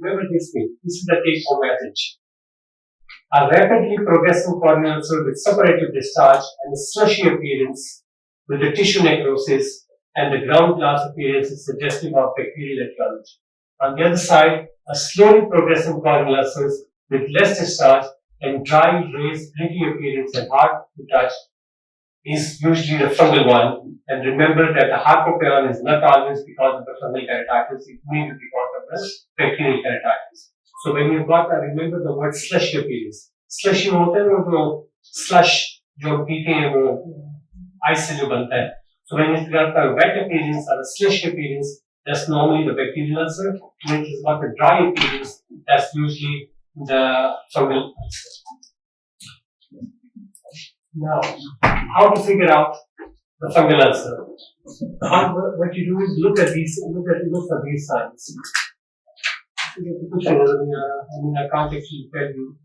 Remember this thing. This is the take-home message. A rapidly progressing corneal ulcer with suppurative discharge and a slushy appearance with the tissue necrosis and the ground glass appearance is suggestive of bacterial etiology. On the other side, a slowly progressing corneal ulcers with less discharge and dry, raised, gritty appearance and hard to touch is usually the fungal one. And remember that the hypopaeon is not always because of the fungal keratitis, it may be because of the bacterial keratitis. So when you've got that, remember the word slushy appearance. Slushy होता है वो slush जो पीते हैं वो ice से जो बनता है. So when it's got a wet appearance or a slushy appearance, that's normally the bacterial ulcer. When it's got a dry appearance, that's usually the fungal ulcer. Now, how to figure out the fungal ulcer? What you do is look at these signs. I mean, I can't actually tell you.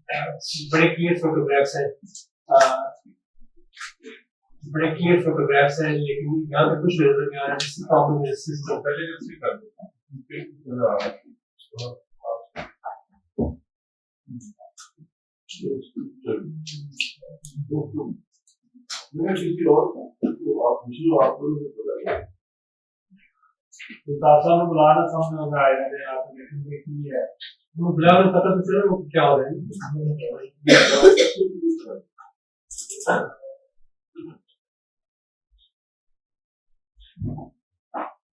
Very clear photographs हैं. बड़े clear photographs हैं, लेकिन यहाँ पे कुछ नजर नहीं आ रहा है. This problem is system. पहले जो उसकी कर मैं किसी और आप मुझे आप लोगों को पता है तो तासा में बुलाना सामने होगा आएगा ने आप देखेंगे कि है वो बुलाने पता तो चले वो क्या हो रहा है.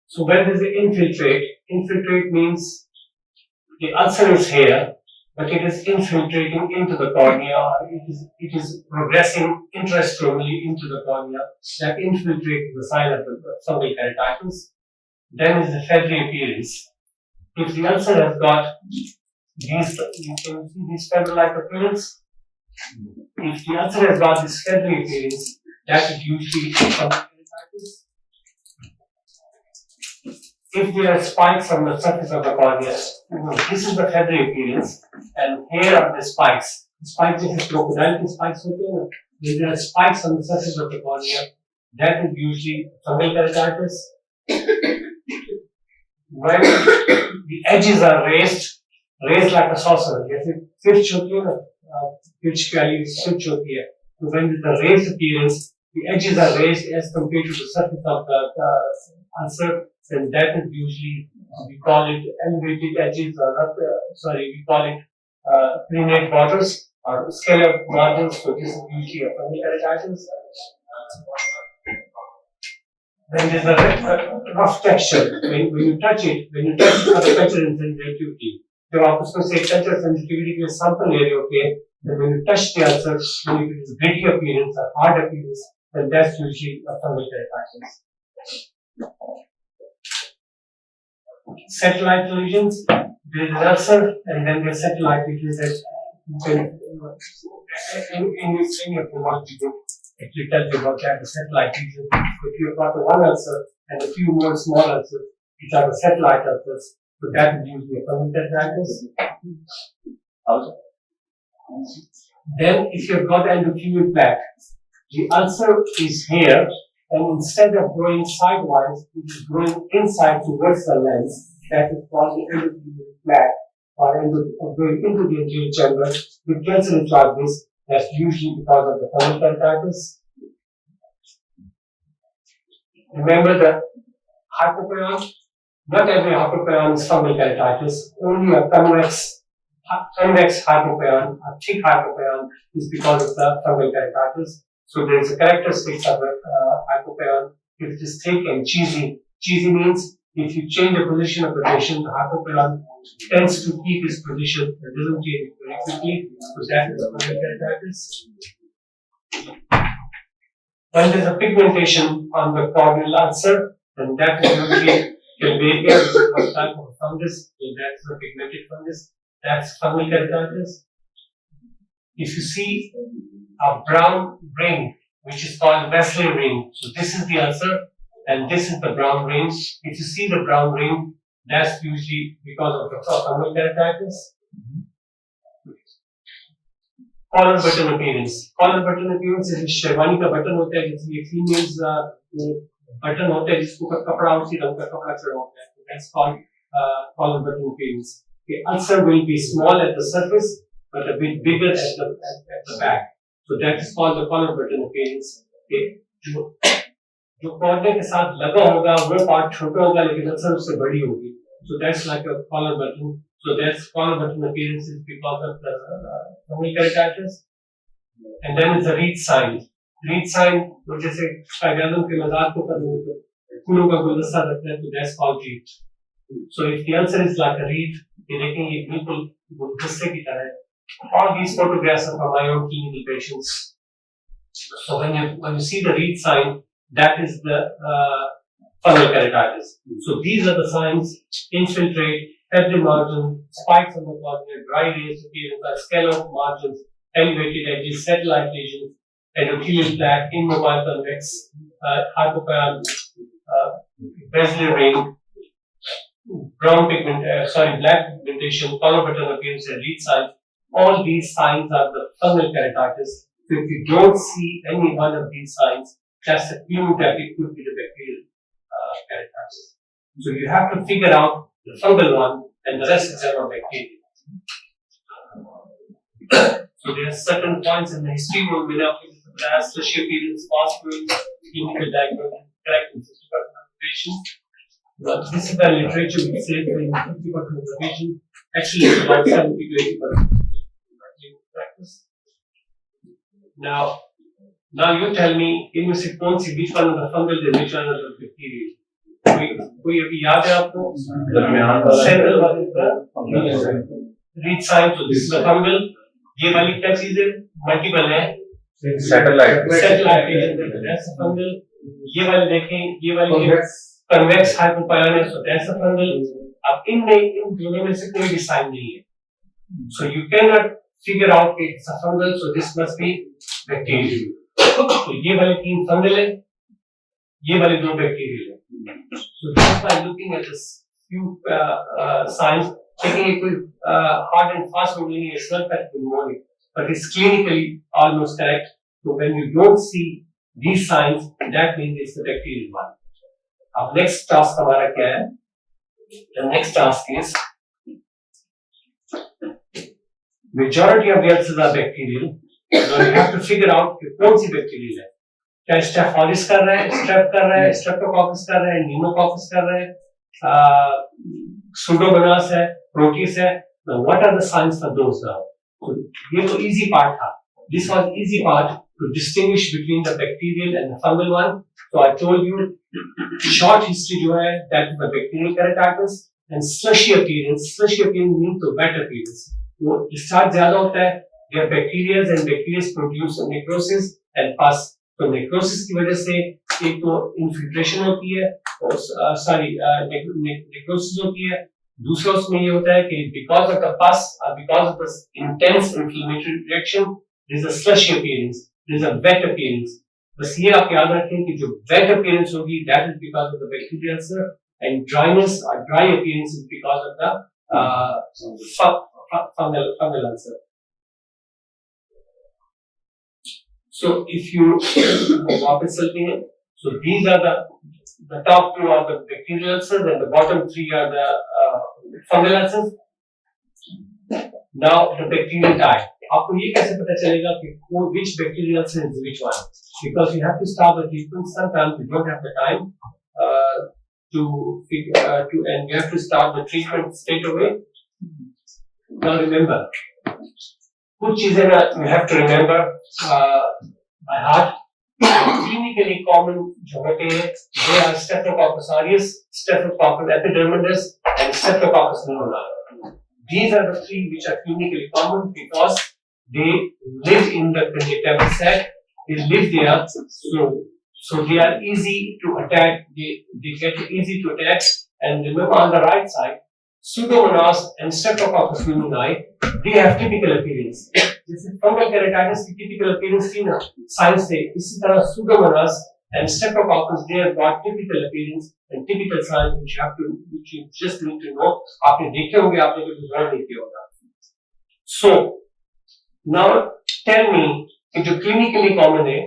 So when there is infiltrate means the ulcer is here, but it is infiltrating into the cornea, or it is progressing intrastromally into the cornea. That infiltrate is the sign of the fungal keratitis. Then is the feathery appearance. If the ulcer has got these, you can see this feather-like appearance. If the ulcer has got this feathery appearance, that is usually fungal keratitis. If there are spikes on the surface of the cornea, this is the feathery appearance, and here are the spikes. The spikes is crocodile spikes. If there are spikes on the surface of the cornea, that is usually fungal keratitis. When the edges are raised like a saucer, जैसे pitch होती है ना, pitch की वाली pitch होती है. So when the raised appearance, the edges are raised as compared to the surface of the ulcer, then that is usually, we call it elevated edges, or not, we call it crenate borders or scallop margins. So this is usually a fungal keratitis. Then there's a rough texture. When you touch it, the culture and sensitivity. जब आप उसमें से culture sensitivity के sample ले रहे होते हैं, then when you touch the ulcer, when it is gritty appearance or hard appearance, then that's usually a fungal keratitis. Satellite lesions, there is an ulcer, and then there's satellite lesions that you can, in your promote, you can actually tell you about that, the satellite lesions. If you've got the one ulcer and a few more small ulcers, which are the satellite ulcers, so that is usually a fungal keratitis. Then, if you've got endothelial plaque, the ulcer is here, and instead of growing sidewise, it is growing inside towards the lens. That is called the endothelial plaque, or going into the anterior chamber. The cancer is like this. That's usually because of the fungal keratitis. Remember the hypopaeon. Not every hypopaeon is fungal keratitis. Only a convex hypopaeon, a thick hypopaeon, is because of the fungal keratitis. So there is a characteristics of the hypopaeon. If it is thick and cheesy, cheesy means if you change the position of the patient, the hypopaeon tends to keep its position and doesn't change very quickly. So that is fungal keratitis. When there is a pigmentation on the corneal ulcer, then that is usually Calvaria, which is one type of fungus. So that is a pigmented fungus. That's fungal keratitis. If you see a brown ring, which is called Wesley ring, so this is the ulcer, and this is the brown ring. If you see the brown ring, that's usually because of the fungal keratitis. Collar button appearance. Collar button appearance is sherwani का button होता है जिसमें females button होता है जिसको ऊपर कपड़ा उसी रंग का कपड़ा चढ़ा होता है. That's called collar button appearance. The ulcer will be small at the surface, but a bit bigger at the back. So that is called the collar button appearance. जो पौधे के साथ लगा होगा वो पार्ट छोटा होगा लेकिन अक्सर उससे बड़ी होगी. So that's like a collar button. So that's collar button appearance is because of the fungal keratitis. And then is the reed sign. Reed sign वो जैसे स्पाइरल के मजाक को करने को फूलों का गुलदस्ता रखते हैं तो that's called reed. So if the ulcer is like a reed, ये देखेंगे बिल्कुल गुलदस्ते की तरह. All these photographs are from my own clinical patients. So when you see the reed sign, that is the fungal keratitis. So these are the signs: infiltrate, febrile margin, spikes on the cornea, dry raised appearance, scallop margins, elevated edges, satellite lesions, endothelial plaque, immobile convex, hypopyon, basilar ring, black pigmentation, collar button appearance, and reed signs. All these signs are the fungal keratitis. So if you don't see any one of these signs, that's a clue that it could be the bacterial keratitis. So you have to figure out the fungal one, and the rest of them are bacterial. So there are certain points in the history of menopause, tertiary appearance, fast growing, clinical diagnosis, correct and systematic observation. This is the literature which says that 50% of the patient actually is about 70 to 80% clinical practice. Now you tell me, इनमें से कौन सी which one of the fungal and which one of the bacterial? कोई अभी याद है आपको? Central one is the reed sign. So this is the fungal. ये वाली क्या चीज है? Multiple है. Satellite agent. That's the fungal. ये वाली देखें, ये वाली convex hypopyon है. So that's the fungal. अब इन दोनों में से कोई भी sign नहीं है. So you cannot figure out it's a fungal. So this must be bacterial. तो ये वाले 3 fungal है, ये वाले 2 bacterial है. So just by looking at this few signs, taking a quick hard and fast rule is not that pneumonia, but it's clinically almost correct. So when you don't see these signs, that means it's the bacterial one. अब next task हमारा क्या है? The next task is majority of the ulcers are bacterial. So you have to figure out कि कौन सी bacterial है. क्या strap orris कर रहा है, स्ट्रेप कर रहा है, स्ट्रेप्टोकॉकस कर रहा है, न्यूमोकॉकस कर रहा है, सुडोमोनास है, प्रोटिस है. Now what are the signs for those now? So ये तो easy part था. This was easy part to distinguish between the bacterial and the fungal one. So I told you short history जो है that is the bacterial keratitis and slushy appearance. Slushy appearance means the wet appearance. वो discharge ज़्यादा होता है. Their bacteria and bacteria produce necrosis and pus. तो necrosis की वजह से एक तो infiltration होती है और necrosis होती है. दूसरा उसमें ये होता है कि because of the pus or because of the intense inflammatory reaction, there is a slushy appearance, there is a wet appearance. बस ये आप याद रखें कि जो wet appearance होगी that is because of the bacterial ulcer and dryness or dry appearance is because of the fungal ulcer. So if you वापस चलते हैं, so these are the top 2 are the bacterial ulcers and the bottom 3 are the fungal ulcers. Now the bacterial type. आपको ये कैसे पता चलेगा कि which bacterial ulcer is which one? Because you have to start the treatment. Sometimes you don't have the time and you have to start the treatment straight away. Now remember, कुछ चीजें ना you have to remember by heart. Clinically common जो होते हैं they are Staphylococcus aureus, Staphylococcus epidermidis, and Staphylococcus pneumoniae. These are the 3 which are clinically common because they live in the conjunctival sac. They live there, so they are easy to attack. They get easy to attack. And remember on the right side, Pseudomonas and Streptococcus pneumoniae, they have typical appearance. जैसे fungal keratitis की typical appearance थी ना, signs थे. इसी तरह Pseudomonas and Streptococcus, they have got typical appearance and typical signs which you just need to know. आपने देखे होंगे, आपने कभी ध्यान नहीं किया होगा. So now tell me, if the clinically common है,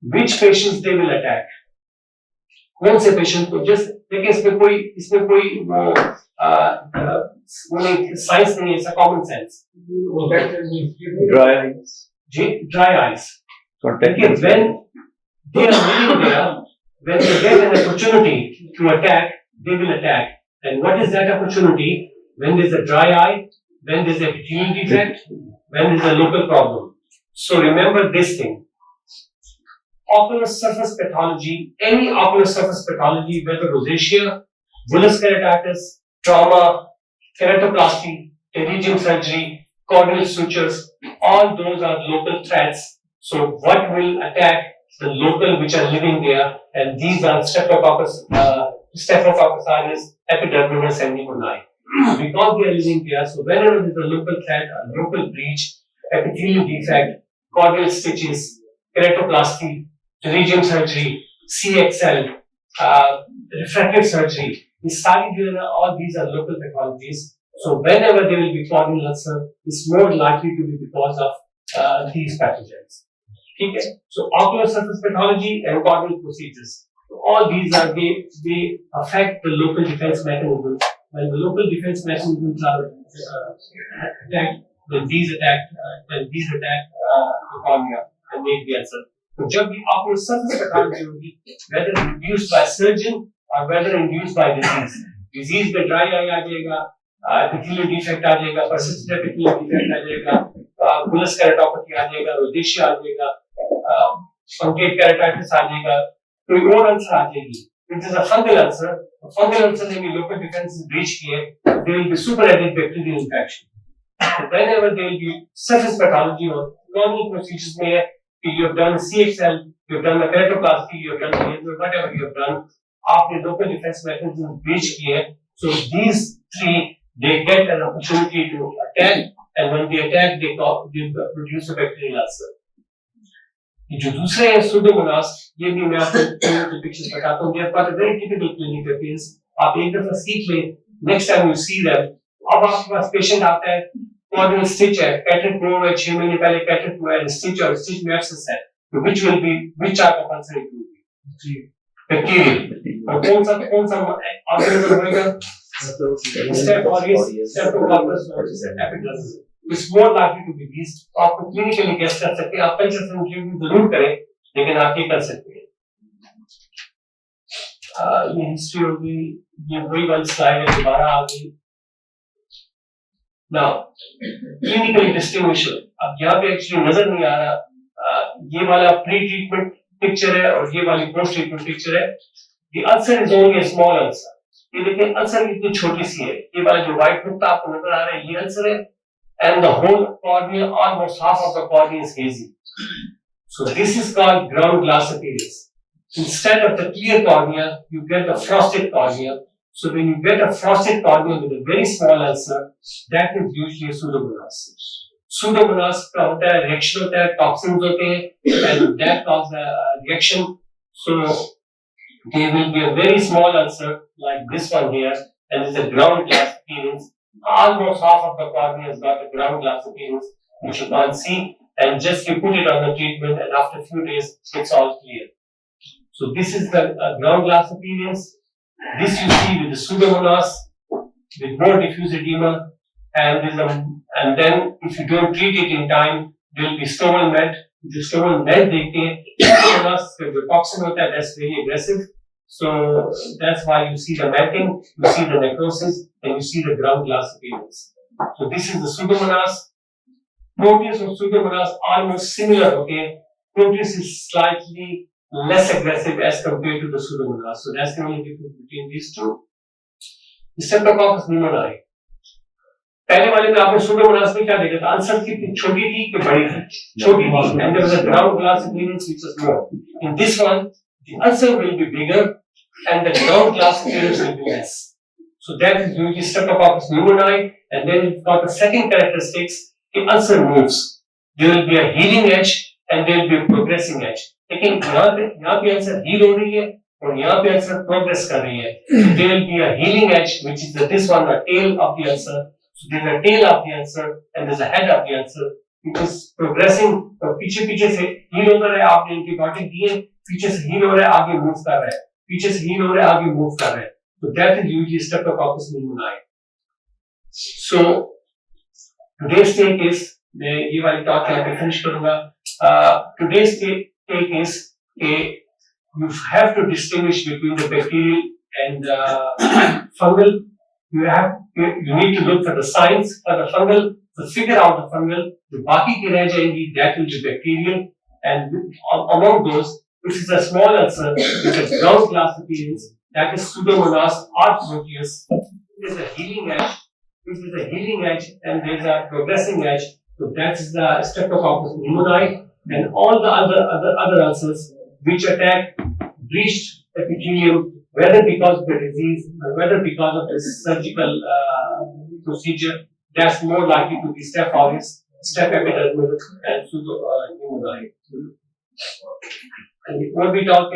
which patients they will attack? कौन से patient को just लेकिन इसमें कोई वो नहीं, साइंस नहीं है, it's common sense. Dry eyes. Dry eyes. Contact Because when they are living there, when they get an opportunity to attack, they will attack. And what is that opportunity? When there's a dry eye, when there's a healing defect, when there's a local problem. So remember this thing. Ocular surface pathology, any ocular surface pathology, whether rosacea, bullous keratitis, trauma, keratoplasty, pterygium surgery, corneal sutures, all those are local threats. So what will attack the local which are living there, and these are Staphylococcus aureus, epidermolysis, and pneumoniae. Because they are living there, so whenever there is a local threat, a local breach, epithelial defect, corneal stitches, keratoplasty, pterygium surgery, CXL, refractive surgery, all these are local pathologies. So whenever there will be corneal ulcer, it's more likely to be because of these pathogens. Okay? So ocular surface pathology and corneal procedures. All these are they affect the local defense mechanisms. When the local defense mechanisms are attacked, then these attack the cornea and make the ulcer. तो जब भी ocular surface pathology होगी, whether induced by surgeon or whether induced by disease में dry eye आ जाएगा, epithelial defect आ जाएगा, persistent epithelial defect आ जाएगा, bullous keratopathy आ जाएगा, rosacea आ जाएगा, truncate keratitis आ जाएगा, कोई और ulcer आ जाएगी. It is a fungal ulcer. A fungal ulcer में भी local defense breach किए, there will be superadded bacterial infection. Whenever there will be surface pathology or corneal procedures में you have done CXL, you have done the keratoplasty, you have done laser, whatever you have done, after local defense mechanism breach किए, so these three they get an opportunity to attack, and when they attack, they produce a bacterial ulcer. ये जो दूसरे हैं pseudomonas, ये भी मैं आपको pictures बताता हूँ. They are part of very typical clinical case. आप एक दफा सीख लें, next time you see them. अब आपके पास पेशेंट आता है, corneal stitch है, cataract हुआ है, 6 महीने पहले cataract हुआ है, stitch और stitch में abscess है. तो which type of ulcer it will be? Bacterial. और कौन सा organism होएगा? Staph aureus, Staphylococcus aureus, epidermolysis. It's more likely to be these. आपको clinically guess कर सकते हैं, आप कल्चर सेंसिटिविटी जरूर करें, लेकिन आप ये कर सकते हैं. ये हिस्ट्री होगी, ये वही वाली स्लाइड है, दोबारा आ गई. Now, clinically distinguishable. अब यहाँ पे एक्चुअली नजर नहीं आ रहा, ये वाला प्री ट्रीटमेंट पिक्चर है और ये वाली पोस्ट ट्रीटमेंट पिक्चर है. The ulcer is only a small ulcer. ये देखिए अल्सर इतनी छोटी सी है. ये वाला जो व्हाइट नुक्ता आपको नजर आ रहा है, ये अल्सर है, and the whole cornea, almost half of the cornea is hazy. So this is called ground glass appearance. Instead of the clear cornea, you get the frosted cornea. So when you get a frosted cornea with a very small ulcer, that is usually a pseudomonas. Pseudomonas का होता है, reaction होता है, toxins होते हैं, and that causes a reaction. So there will be a very small ulcer like this one here, and it's a ground glass appearance. Almost half of the cornea has got a ground glass appearance, which you can't see, and just you put it on the treatment, and after a few days, it's all clear. So this is the ground glass appearance. This you see with the pseudomonas, with more diffuse edema, and then if you don't treat it in time, there will be stomal met. जो stomal met देखते हैं, pseudomonas का जो toxin होता है, that's very aggressive. So that's why you see the matting, you see the necrosis, and you see the ground glass appearance. So this is the pseudomonas. Proteus or pseudomonas are almost similar. Okay, Proteus is slightly less aggressive as compared to the pseudomonas. So that's the only difference between these two. Streptococcus pneumoniae. पहले वाले में आपने pseudomonas में क्या देखा था? Ulcer कितनी छोटी थी कि बड़ी थी? छोटी थी, and there was a ground glass appearance which was more. In this one, the ulcer will be bigger and the ground glass appearance will be less. So that is usually Streptococcus pneumoniae, and then you've got the second characteristics, the ulcer moves. There will be a healing edge and there will be a progressing edge. लेकिन यहाँ पे ulcer heal हो रही है और यहाँ पे ulcer progress कर रही है. So there will be a healing edge, which is this one, the tail of the ulcer. So there's a tail of the ulcer and there's a head of the ulcer, which is progressing. और पीछे से heal होता रहे, आपने antibiotic दिए, पीछे से heal हो रहा है, आगे move कर रहा है, पीछे से heal हो रहा है, आगे move कर रहा है. So that is usually Streptococcus pneumoniae. So today's take is मैं ये वाली talk यहाँ पे finish करूँगा. Today's take is you have to distinguish between the bacterial and fungal. You need to look for the signs for the fungal to figure out the fungal. जो बाकी की रह जाएंगी that will be bacterial, and among those, which is a small ulcer with a ground glass appearance, that is Pseudomonas arthropoeus. It is a healing edge. This is a healing edge and there is a progressing edge. So that's the Streptococcus pneumoniae, and all the other ulcers which attack breached epithelium, whether because of the disease or whether because of the surgical procedure, that's more likely to be Staph aureus, Staph epidermidis, and pseudomonas. And what we talk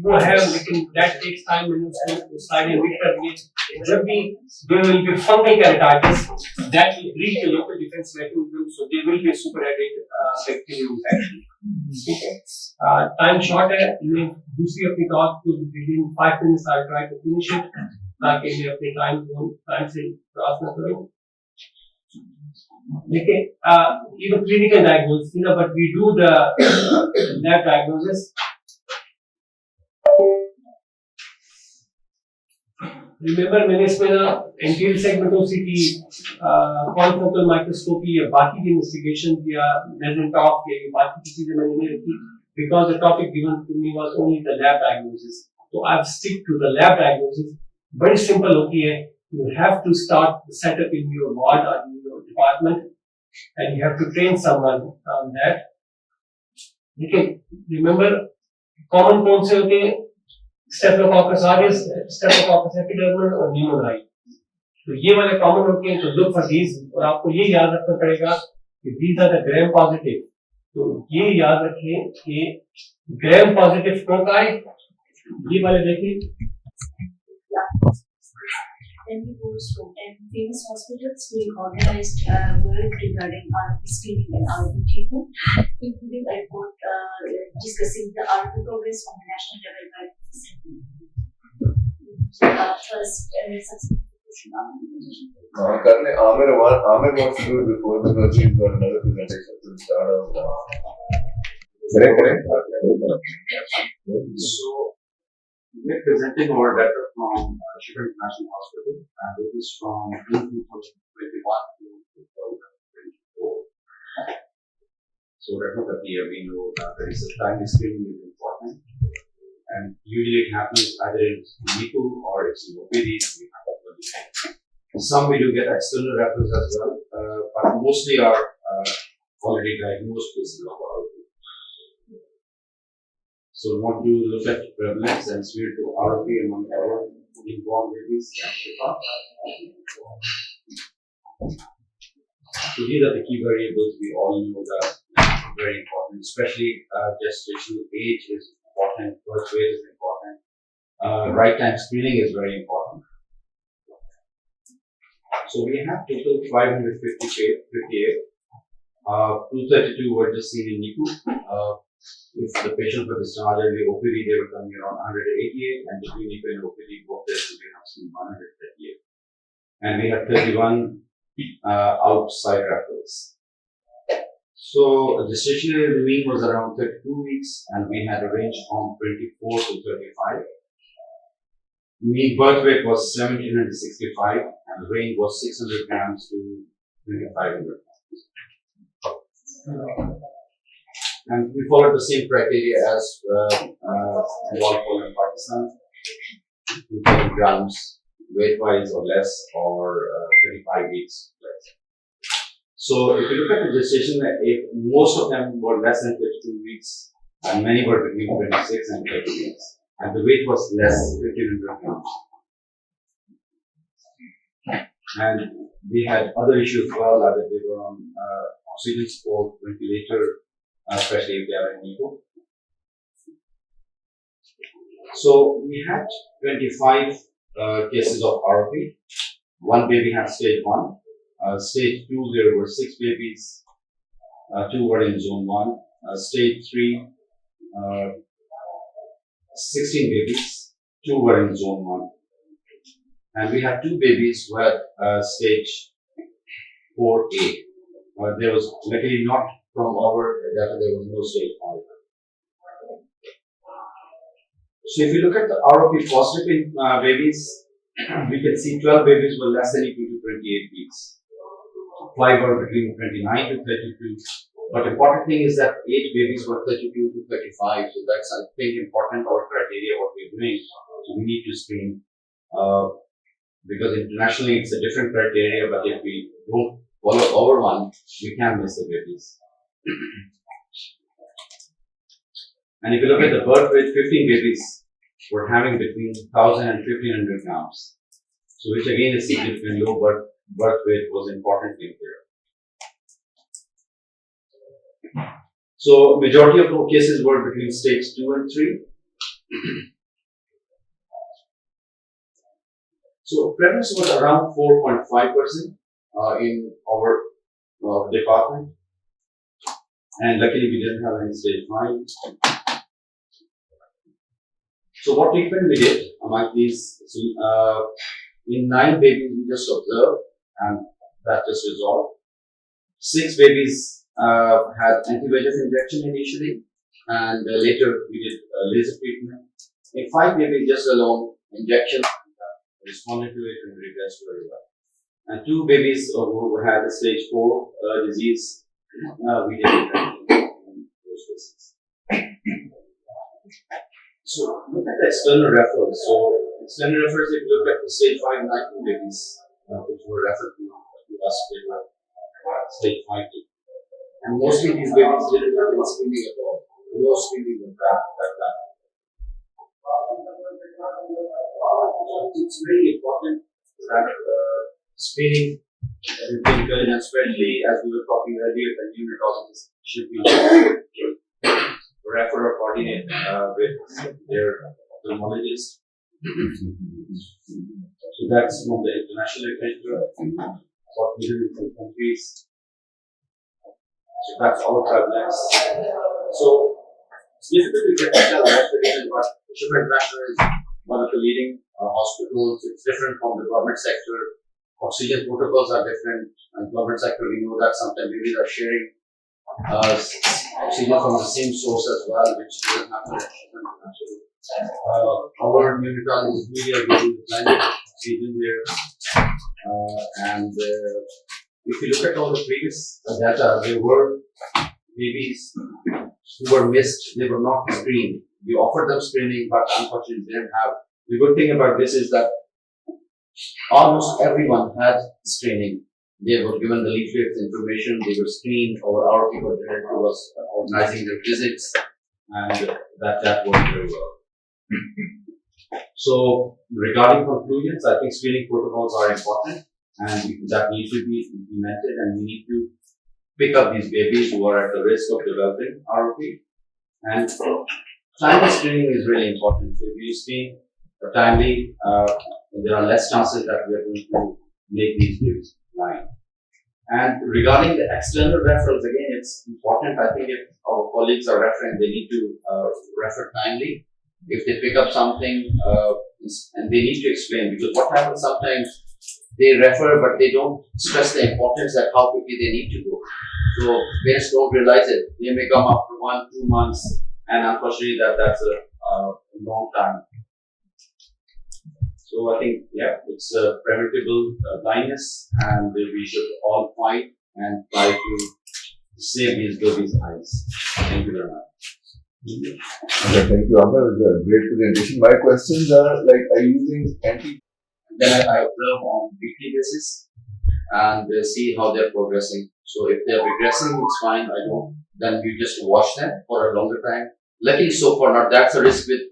वो है लेकिन that takes time and slide and read करनी है. जब भी there will be fungal keratitis that will breach the local defense mechanism, so there will be a superadded bacterial infection. Okay. Time short है. मैं दूसरी अपनी talk को within 5 minutes I'll try to finish it ताकि मैं अपने time से cross न करूँ. Okay, even clinical diagnosis, but we do the lab diagnosis. Remember, मैंने इसमें ना anterior segment OCT, confocal microscopy या बाकी की investigation या measurement of या बाकी की चीजें मैंने नहीं रखी because the topic given to me was only the lab diagnosis. So I've stick to the lab diagnosis. Very simple होती है. You have to start the setup in your ward or in your department, and you have to train someone on that. You can remember common कौन से होते हैं? Streptococcus aureus, Streptococcus epidermidis और pneumoniae. तो ये वाले common होते हैं. तो look for these, और आपको ये याद रखना पड़ेगा कि these are the gram positive. तो ये याद रखें कि gram positive foci ये वाले देखिए. Then we go to and famous hospitals will organize work regarding RP screening and RP treatment, including a report discussing the RP progress on the national level by first Currently, Amir wants to do it before because he's got another presentation to start off. Correct. So, we're presenting our data from Shiva International Hospital, and it is from June 2021 to 2024. So, retinopathy, we know that there is a timely screening is important, and usually it happens either in NICU or it's in OPD. Some we do get external referrals as well, but mostly are already diagnosed cases of RP. So we want to look at prevalence and smear to RP among our newborn babies in Africa. So these are the key variables we all know that are very important, especially gestational age is important, birth weight is important, right time screening is very important. So we have total 558, 232 were just seen in NICU. If the patient were discharged early OPD, they were coming around 188, and between NICU and OPD, both tests we have seen 138. And we have 31 outside referrals. So gestational mean was around 32 weeks, and we had a range from 24 to 35. Mean birth weight was 1765, and the range was 600 grams to 2500 grams. And we followed the same criteria as Walpole and Pakistan, 230 grams weight-wise or less, or 35 weeks less. So if you look at the gestation, most of them were less than 32 weeks, and many were between 26 and 30 weeks, and the weight was less, 1500 grams. And we had other issues as well, that they were on oxygen support, ventilator, especially if they are in NICU. So we had 25 cases of RP. One baby had stage 1. Stage 2, there were 6 babies. 2 were in zone 1. Stage 3, 16 babies, 2 were in zone 1. And we had 2 babies who had stage 4A. There was luckily not from our data, there was no stage 5. So if you look at the ROP positive in babies, we can see 12 babies were less than equal to 28 weeks. 5 were between 29 to 32. But important thing is that 8 babies were 32 to 35. So that's, I think, important our criteria, what we're doing. So we need to screen, because internationally it's a different criteria, but if we don't follow our one, we can miss the babies. And if you look at the birth weight, 15 babies were having between 1,000 and 1,500 grams. So which again is significant. Low birth weight was important thing here. So majority of the cases were between stage 2 and 3. So prevalence was around 4.5% in our department. And luckily we didn't have any stage 5. So what treatment we did among these, in 9 babies we just observed and that just resolved. 6 babies had anti-VEGF injection initially, and later we did laser treatment. In 5 babies just alone injection responded to it and regressed very well. And 2 babies who had a stage 4 disease, we did in those cases. So look at the external referrals. So external referrals, if you look at the stage 5 NICU babies, which were referred to us, they were stage 5 too. And mostly these babies didn't have any screening at all. No screening of that time. It's really important that screening in clinical, and especially as we were talking earlier, the neonatologists should be refer or coordinate with their ophthalmologist. So that's from the international literature, what we do in some countries. So that's our prevalence. So it's difficult to get to tell what's the reason, but Bishop International is one of the leading hospitals. It's different from the government sector. Oxygen protocols are different. And government sector, we know that sometimes babies are sharing oxygen from the same source as well, which doesn't happen. Our neonatology is really giving blended oxygen there. And if you look at all the previous data, there were babies who were missed, they were not screened. We offered them screening, but unfortunately they didn't have. The good thing about this is that almost everyone had screening. They were given the leaflets, information, they were screened, or our people director was organizing their visits, and that worked very well. So regarding conclusions, I think screening protocols are important and that need to be implemented, and we need to pick up these babies who are at the risk of developing ROP. And timely screening is really important. So if you screen timely, there are less chances that we are going to make these babies blind. And regarding the external referrals, again, it's important. I think if our colleagues are referring, they need to refer timely. If they pick up something, and they need to explain, because what happens sometimes, they refer, but they don't stress the importance that how quickly they need to go. So parents don't realize it. They may come after 1-2 months, and unfortunately that's a long time. So I think, yeah, it's a preventable blindness, and we should all fight and try to save these babies' eyes. Thank you very much. Okay, thank you, Amar. It was a great presentation. My questions are like, are you using Then I observe on weekly basis and see how they're progressing. So if they're regressing, it's fine. I don't. Then you just watch them for a longer time. Luckily, so far not. That's a risk with.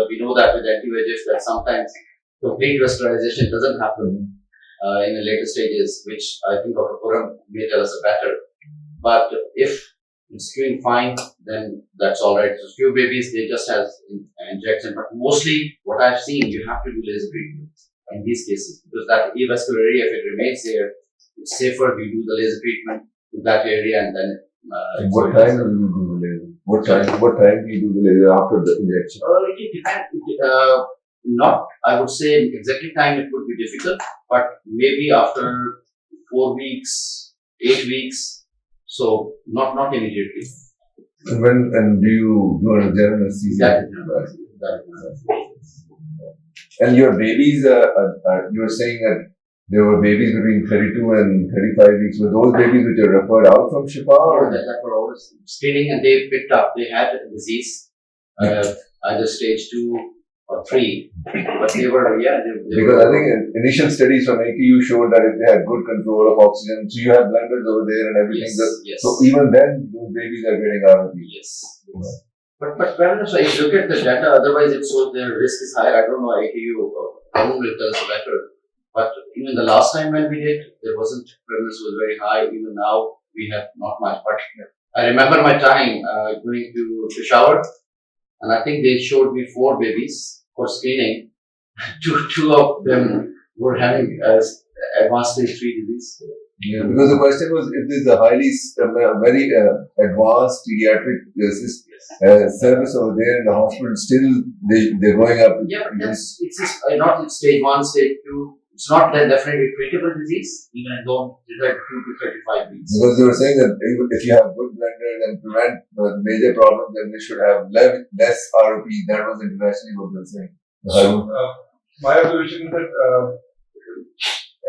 We know that with anti-VEGF that sometimes complete restoration doesn't happen in the later stages, which I think Dr. Puram may tell us better. But if it's doing fine, then that's all right. So few babies, they just have injection, but mostly what I've seen, you have to do laser treatment in these cases, because that avascular area, if it remains there, it's safer. We do the laser treatment to that area, and then what time will you do the laser? What time do you do the laser after the injection? It depends. Not, I would say exactly time it would be difficult, but maybe after 4 weeks, 8 weeks. So not immediately. And do you do a general anesthesia? That is And your babies, you were saying that there were babies between 32 and 35 weeks. Were those babies which are referred out from Shifa? Or? that for our screening, and they picked up. They had a disease, either stage 2 or 3, but they were Because I think initial studies from ATU showed that if they had good control of oxygen, so you have blenders over there and everything. Yes. So even then, those babies are getting ROP. Yes. But when so if you look at the data, otherwise it shows their risk is higher. I don't know ATU, Arun will tell us better. But even the last time when we did, there wasn't, prevalence was very high. Even now, we have not much. But I remember my time going to Peshawar, and I think they showed me 4 babies for screening. Two of them were having advanced stage 3 disease. Yeah, because the question was if there's a highly, very advanced pediatric service over there in the hospital, still they're going up. Yeah, but it's not in stage 1, stage 2. It's not that definitely treatable disease, even though these are 2 to 35 weeks. Because they were saying that if you have good blenders and prevent major problems, then they should have less ROP. That was internationally what they were saying. So, my observation is that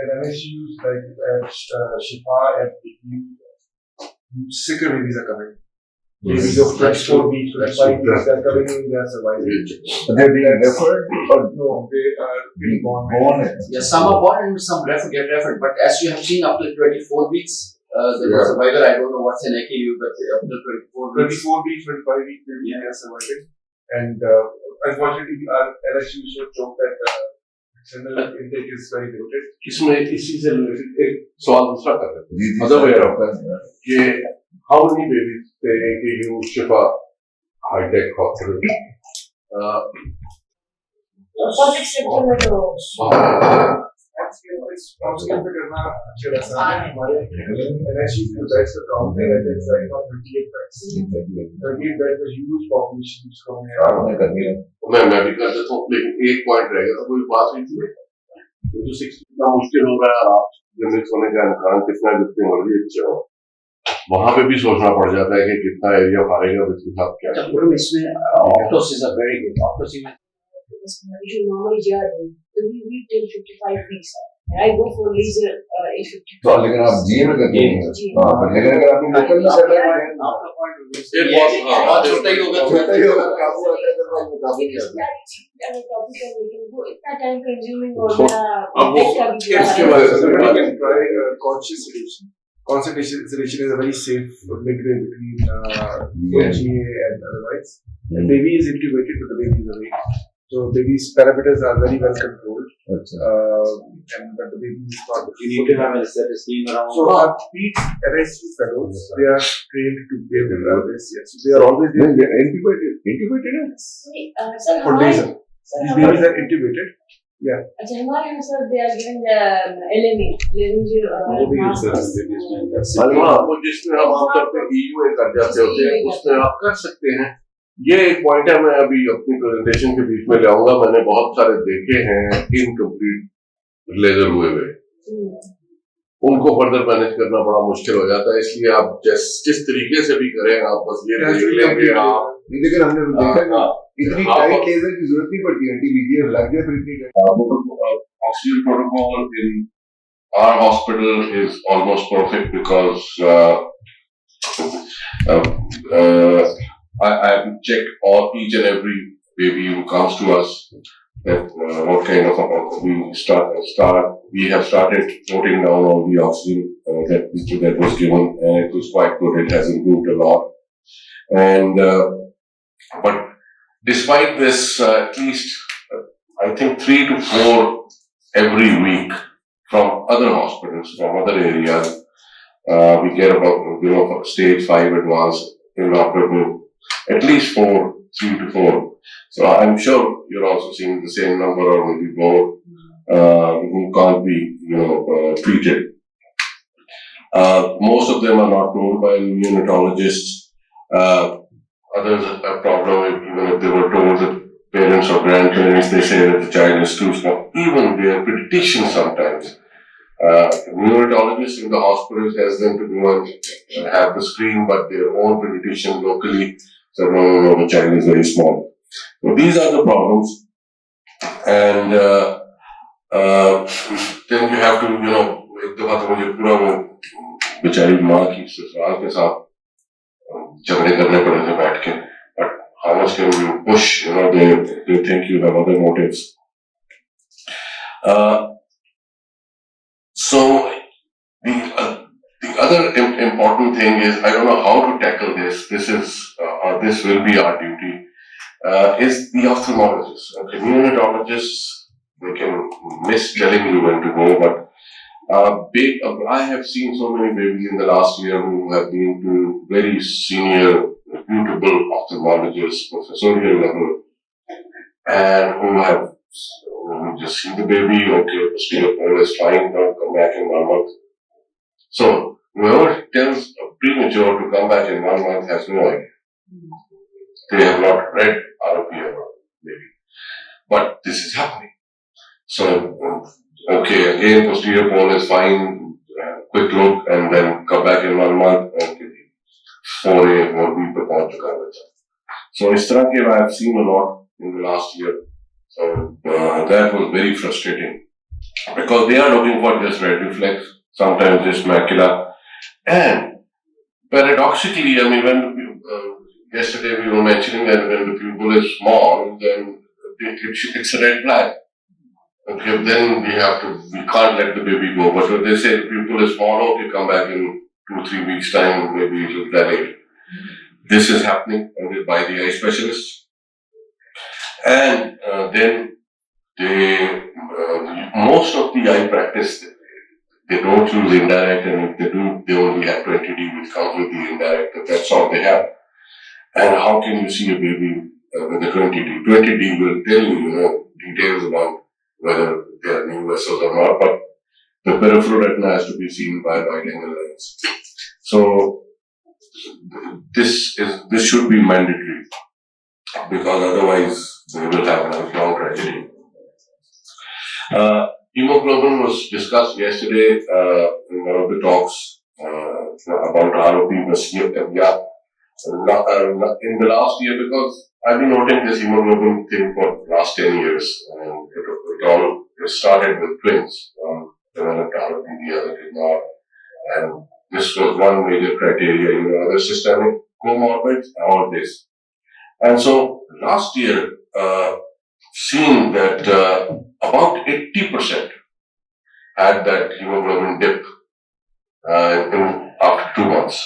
at NSUs like Shifa and ATU, sicker babies are coming. Babies of 24 weeks, 25 weeks, they're coming in, they're surviving. But they're being referred or no? They are being born. Yeah, some are born and some get referred. But as you have seen, up to 24 weeks, there was a survivor. I don't know what's in AKU, but up to 24 weeks. 24 weeks, 25 weeks, they are surviving. And unfortunately, our LSU should show that external intake is very limited. इसमें इसी से related एक सवाल दूसरा कर रहे थे मतलब कि how many babies they AKU Shifa high tech hospital public sector में तो काउंसलिंग पे करना अच्छा रहता है हमारे NSU की बेड्स का काउंट है दैट्स लाइक 28 बेड्स 38 बेड्स का ह्यूज पॉपुलेशन जिसको हमने करनी है मैं भी कर देता हूँ लेकिन एक पॉइंट रहेगा कोई बात नहीं थी जो 60 इतना मुश्किल हो रहा है आप जनरेट होने का इम्कान कितना जितने मर्जी अच्छा हो वहां पे भी सोचना पड़ जाता है कि कितना एरिया मारेगा उसके साथ क्या इसमें ऑप्टोसिस आर वेरी गुड ऑप्टोसिस में normally we wait till 55 weeks. And I go for laser age 55. तो लेकिन आप जीए में करते हैं हाँ पर लेकिन अगर आपने लोकल में कर रहे हैं आपका पॉइंट बहुत छोटा ही होगा काबू आता है तो वो काबू नहीं आता लेकिन वो इतना टाइम कंज्यूमिंग और अब वो इसके बाद somebody can try conscious sedation. Conscious sedation is a very safe midway between GA and otherwise. The baby is intubated, but the baby is awake. So baby's parameters are very well controlled. And but the baby is not. You need to have a set of steam around. So our PEDS NSU fellows, they are trained to give this. Yes, so they are always there. They're intubated sir, For laser. These babies are intubated. Yeah. अच्छा हमारे यहाँ sir they are giving the LME वो जिसमें हम आमतौर पर EUA कर जाते होते हैं उसमें आप कर सकते हैं ये एक पॉइंट है मैं अभी अपनी प्रेजेंटेशन के बीच में लाऊंगा मैंने बहुत सारे देखे हैं इनकम्प्लीट लेजर हुए उनको फर्दर मैनेज करना बड़ा मुश्किल हो जाता है इसलिए आप जिस तरीके से भी करें आप बस ये देख लेंगे आप लेकिन हमने देखा इतनी टाइट लेजर की जरूरत नहीं पड़ती एंटी लग जाए फिर इतनी oxygen protocol in our hospital is almost perfect because I have checked each and every baby who comes to us that what kind of we have started noting down all the oxygen that was given and it was quite good. It has improved a lot. And but despite this, at least I think 3 to 4 every week from other hospitals, from other areas, we get about stage 5 advanced at least 3 to 4. So I'm sure you're also seeing the same number or maybe more who can't be treated. Most of them are not known by immunologists. others a problem, even if they were told that parents or grandparents, they say that the child is too small. Even their pediatricians sometimes. Neonatologists in the hospital tells them to go and have the screen, but their own pediatrician locally said, no, the child is very small. So these are the problems. And then you have to, एक दफा तो मुझे पूरा वो बेचारी माँ की ससुराल के साथ झगड़े करने पड़े थे बैठ के. But how much can you push? They think you have other motives. So the other important thing is, I don't know how to tackle this. This will be our duty. Is the ophthalmologist. Okay, neonatologists, they can miss telling you when to go, but I have seen so many babies in the last year who have been to very senior, reputable ophthalmologists, professorial level, and who have just seen the baby, okay, posterior pole is fine, now come back in 1 month. So, whoever tells a premature to come back in 1 month has no idea. They have not read ROP ever, maybe. But this is happening. So, okay, again, posterior pole is fine, quick look, and then come back in 1 month, okay, 4A, 4B पे पहुंच चुका है बच्चा. So, इस तरह के I have seen a lot in the last year. So, that was very frustrating. Because they are looking for just red reflex, sometimes just macula. And paradoxically, I mean, when yesterday we were mentioning that when the pupil is small, then it's a red flag. Okay, then we can't let the baby go. But when they say the pupil is small, okay, come back in 2-3 weeks' time, maybe it will dilate. This is happening by the eye specialists. And then most of the eye practice, they don't use indirect, and if they do, they only have 20D, which comes with the indirect. That's all they have. And how can you see a baby with a 20D? 20D will tell you, details about whether they are new vessels or not, but the peripheral retina has to be seen by wide-angle lens. So this should be mandatory, because otherwise they will have a lifelong tragedy. Hemoglobin was discussed yesterday in one of the talks about ROP. In the last year, because I've been noting this hemoglobin thing for the last 10 years, and it started with twins. One developed ROP, the other did not, and this was one major criteria. Other systemic comorbids, all this. And so last year, seen that about 80% had that hemoglobin dip after 2 months.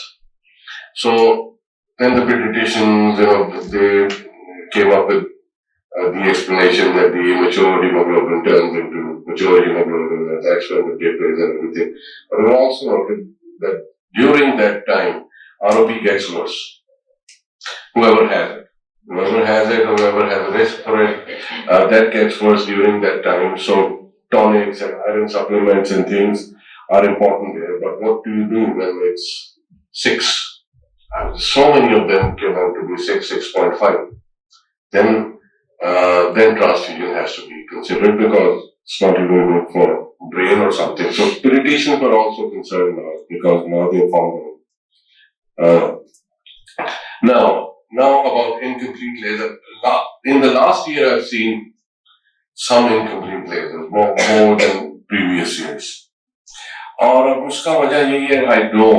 So then the pediatricians, they came up with the explanation that the immature hemoglobin turns into mature hemoglobin, and that's when the dip is and everything. But we also noted that during that time, ROP gets worse. Whoever has it, whoever has a risk for it, that gets worse during that time. So tonics and iron supplements and things are important there. But what do you do when it's 6? So many of them came out to be 6.5. Then transfusion has to be considered, because it's not even good for brain or something. So pediatricians were also concerned now, because now they found out. Now about incomplete laser. In the last year, I've seen some incomplete lasers, more than previous years. और अब उसका वजह यही है, I know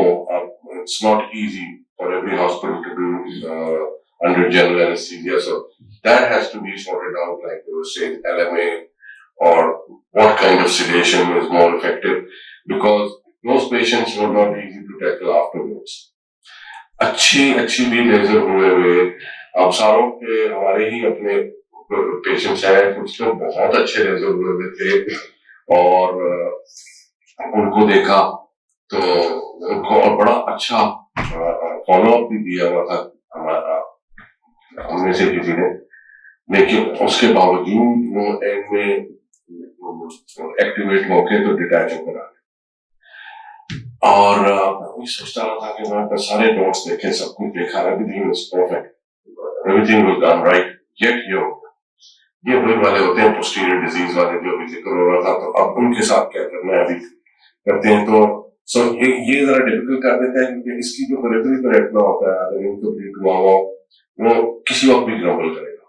it's not easy for every hospital to do under general anesthesia, so that has to be sorted out, like they were saying, LMA, or what kind of sedation is more effective, because those patients were not easy to tackle afterwards. अच्छी भी laser हुए अब सारों के हमारे ही अपने patients हैं, कुछ लोग बहुत अच्छे लेजर हुए थे, और उनको देखा तो उनको और बड़ा अच्छा फॉलोअप भी दिया हुआ था हमारा, हमने से किसी ने, लेकिन उसके बावजूद वो एंड में एक्टिवेट होके तो डिटैच होकर आ गए. और मैं सोचता रहा था कि मैं सारे नोट्स देखे, सब कुछ देखा, everything was perfect, everything was done right, yet ये वही वाले होते हैं posterior disease वाले जो अभी जिक्र हो रहा था, तो अब उनके साथ क्या करना है अभी करते हैं तो सो ये जरा डिफिकल्ट कर देता है क्योंकि इसकी जो पेरिफेरी पे रेटिना होता है अगर इनकम्प्लीट हुआ हो वो किसी वक्त भी क्रम्बल करेगा,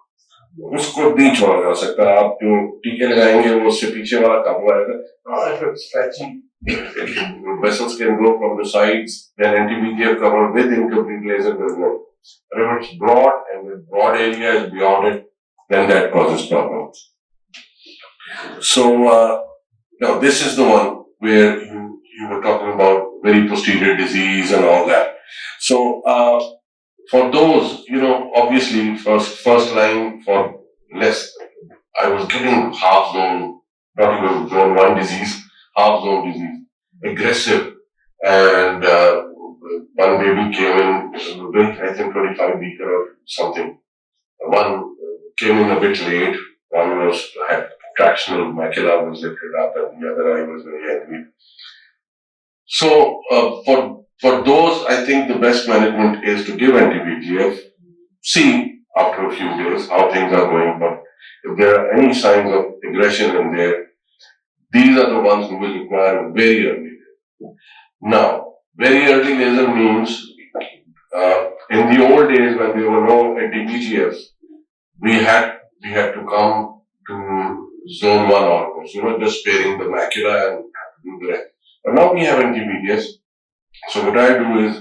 उसको नहीं छोड़ा जा सकता। आप जो टीके लगाएंगे वो उससे पीछे वाला काबू आएगा। Vessels can go from the sides, then anti-VEGF cover with incomplete laser will work. But if it's broad and the broad area is beyond it, then that causes problems. So, now this is the one where you were talking about very posterior disease and all that. So, for those, obviously first line for less, I was getting half zone, not even zone 1 disease, half zone disease, aggressive, and one baby came in with, I think, 25 weeker or something. One came in a bit late, one had tractional macula was lifted up, and the other eye was very angry. So, for those, I think the best management is to give anti-VEGF, see after a few days how things are going, but if there are any signs of aggression in there, these are the ones who will require very early laser. Now, very early laser means, in the old days when there were no anti-VEGFs, we had to come to zone 1 almost, just sparing the macula and do the rest. But now we have anti-VEGFs. So what I do is,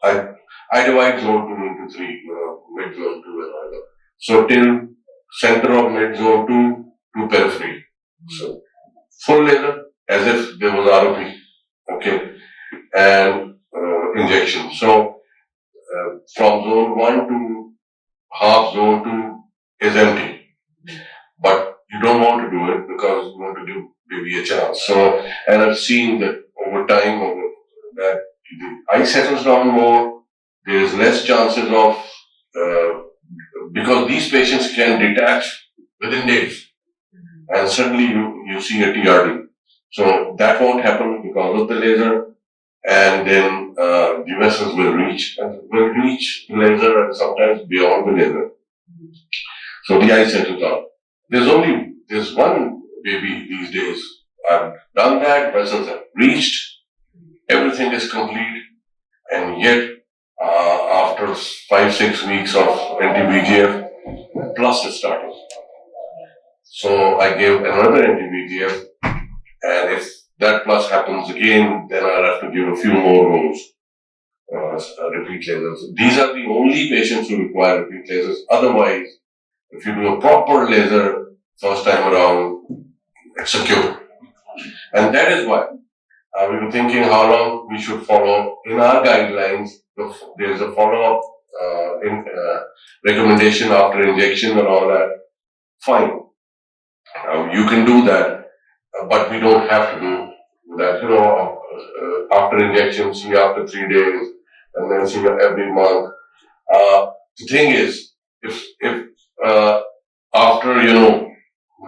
I divide zone 2 into 3, mid zone 2 and all that. So till center of mid zone 2 to periphery. So full laser as if there was ROP, okay, and injection. So from zone 1 to half zone 2 is empty, but you don't want to do it because you want to give baby a chance. So, and I've seen that over time, that the eye settles down more, there's less chances of, because these patients can detach within days, and suddenly you see a TRD. So that won't happen because of the laser, and then the vessels will reach the laser and sometimes beyond the laser. So the eye settles down. There's one baby these days. I've done that, vessels have reached, everything is complete, and yet after 5-6 weeks of anti-VEGF, plus is starting. So I gave another anti-VEGF, and if that plus happens again, then I'll have to give a few more rows, repeat lasers. These are the only patients who require repeat lasers. Otherwise, if you do a proper laser first time around, it's a cure. And that is why we were thinking how long we should follow. In our guidelines, there's a follow-up recommendation after injection and all that. Fine. You can do that, but we don't have to do that. After injection, see after 3 days, and then see every month. The thing is, if after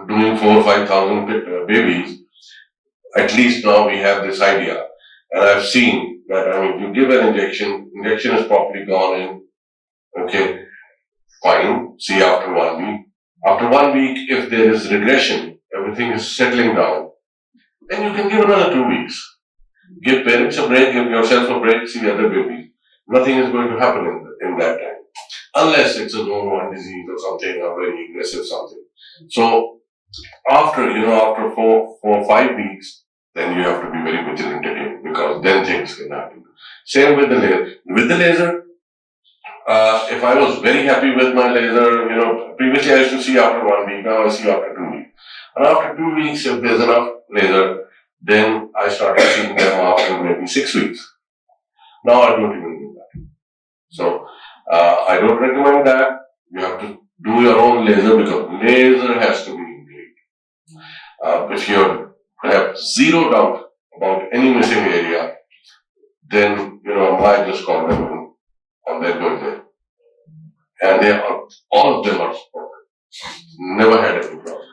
doing 4,000 or 5,000 babies, at least now we have this idea. And I've seen that, you give an injection is properly gone in, okay, fine, see after 1 week. After 1 week, if there is regression, everything is settling down, then you can give another 2 weeks. Give parents a break, give yourself a break, see other babies. Nothing is going to happen in that time. Unless it's a zone 1 disease or something, or very aggressive something. So, after 4 or 5 weeks, then you have to be very vigilant again, because then things can happen. Same with the laser. With the laser, if I was very happy with my laser, previously I used to see after 1 week, now I see after 2 weeks. And after 2 weeks, if there's enough laser, then I started seeing them after maybe 6 weeks. Now I don't even do that. So, I don't recommend that. You have to do your own laser, because laser has to be complete. If you have zero doubt about any missing area, then, I just call them and they're good there. And all of them are perfect. Never had any problem.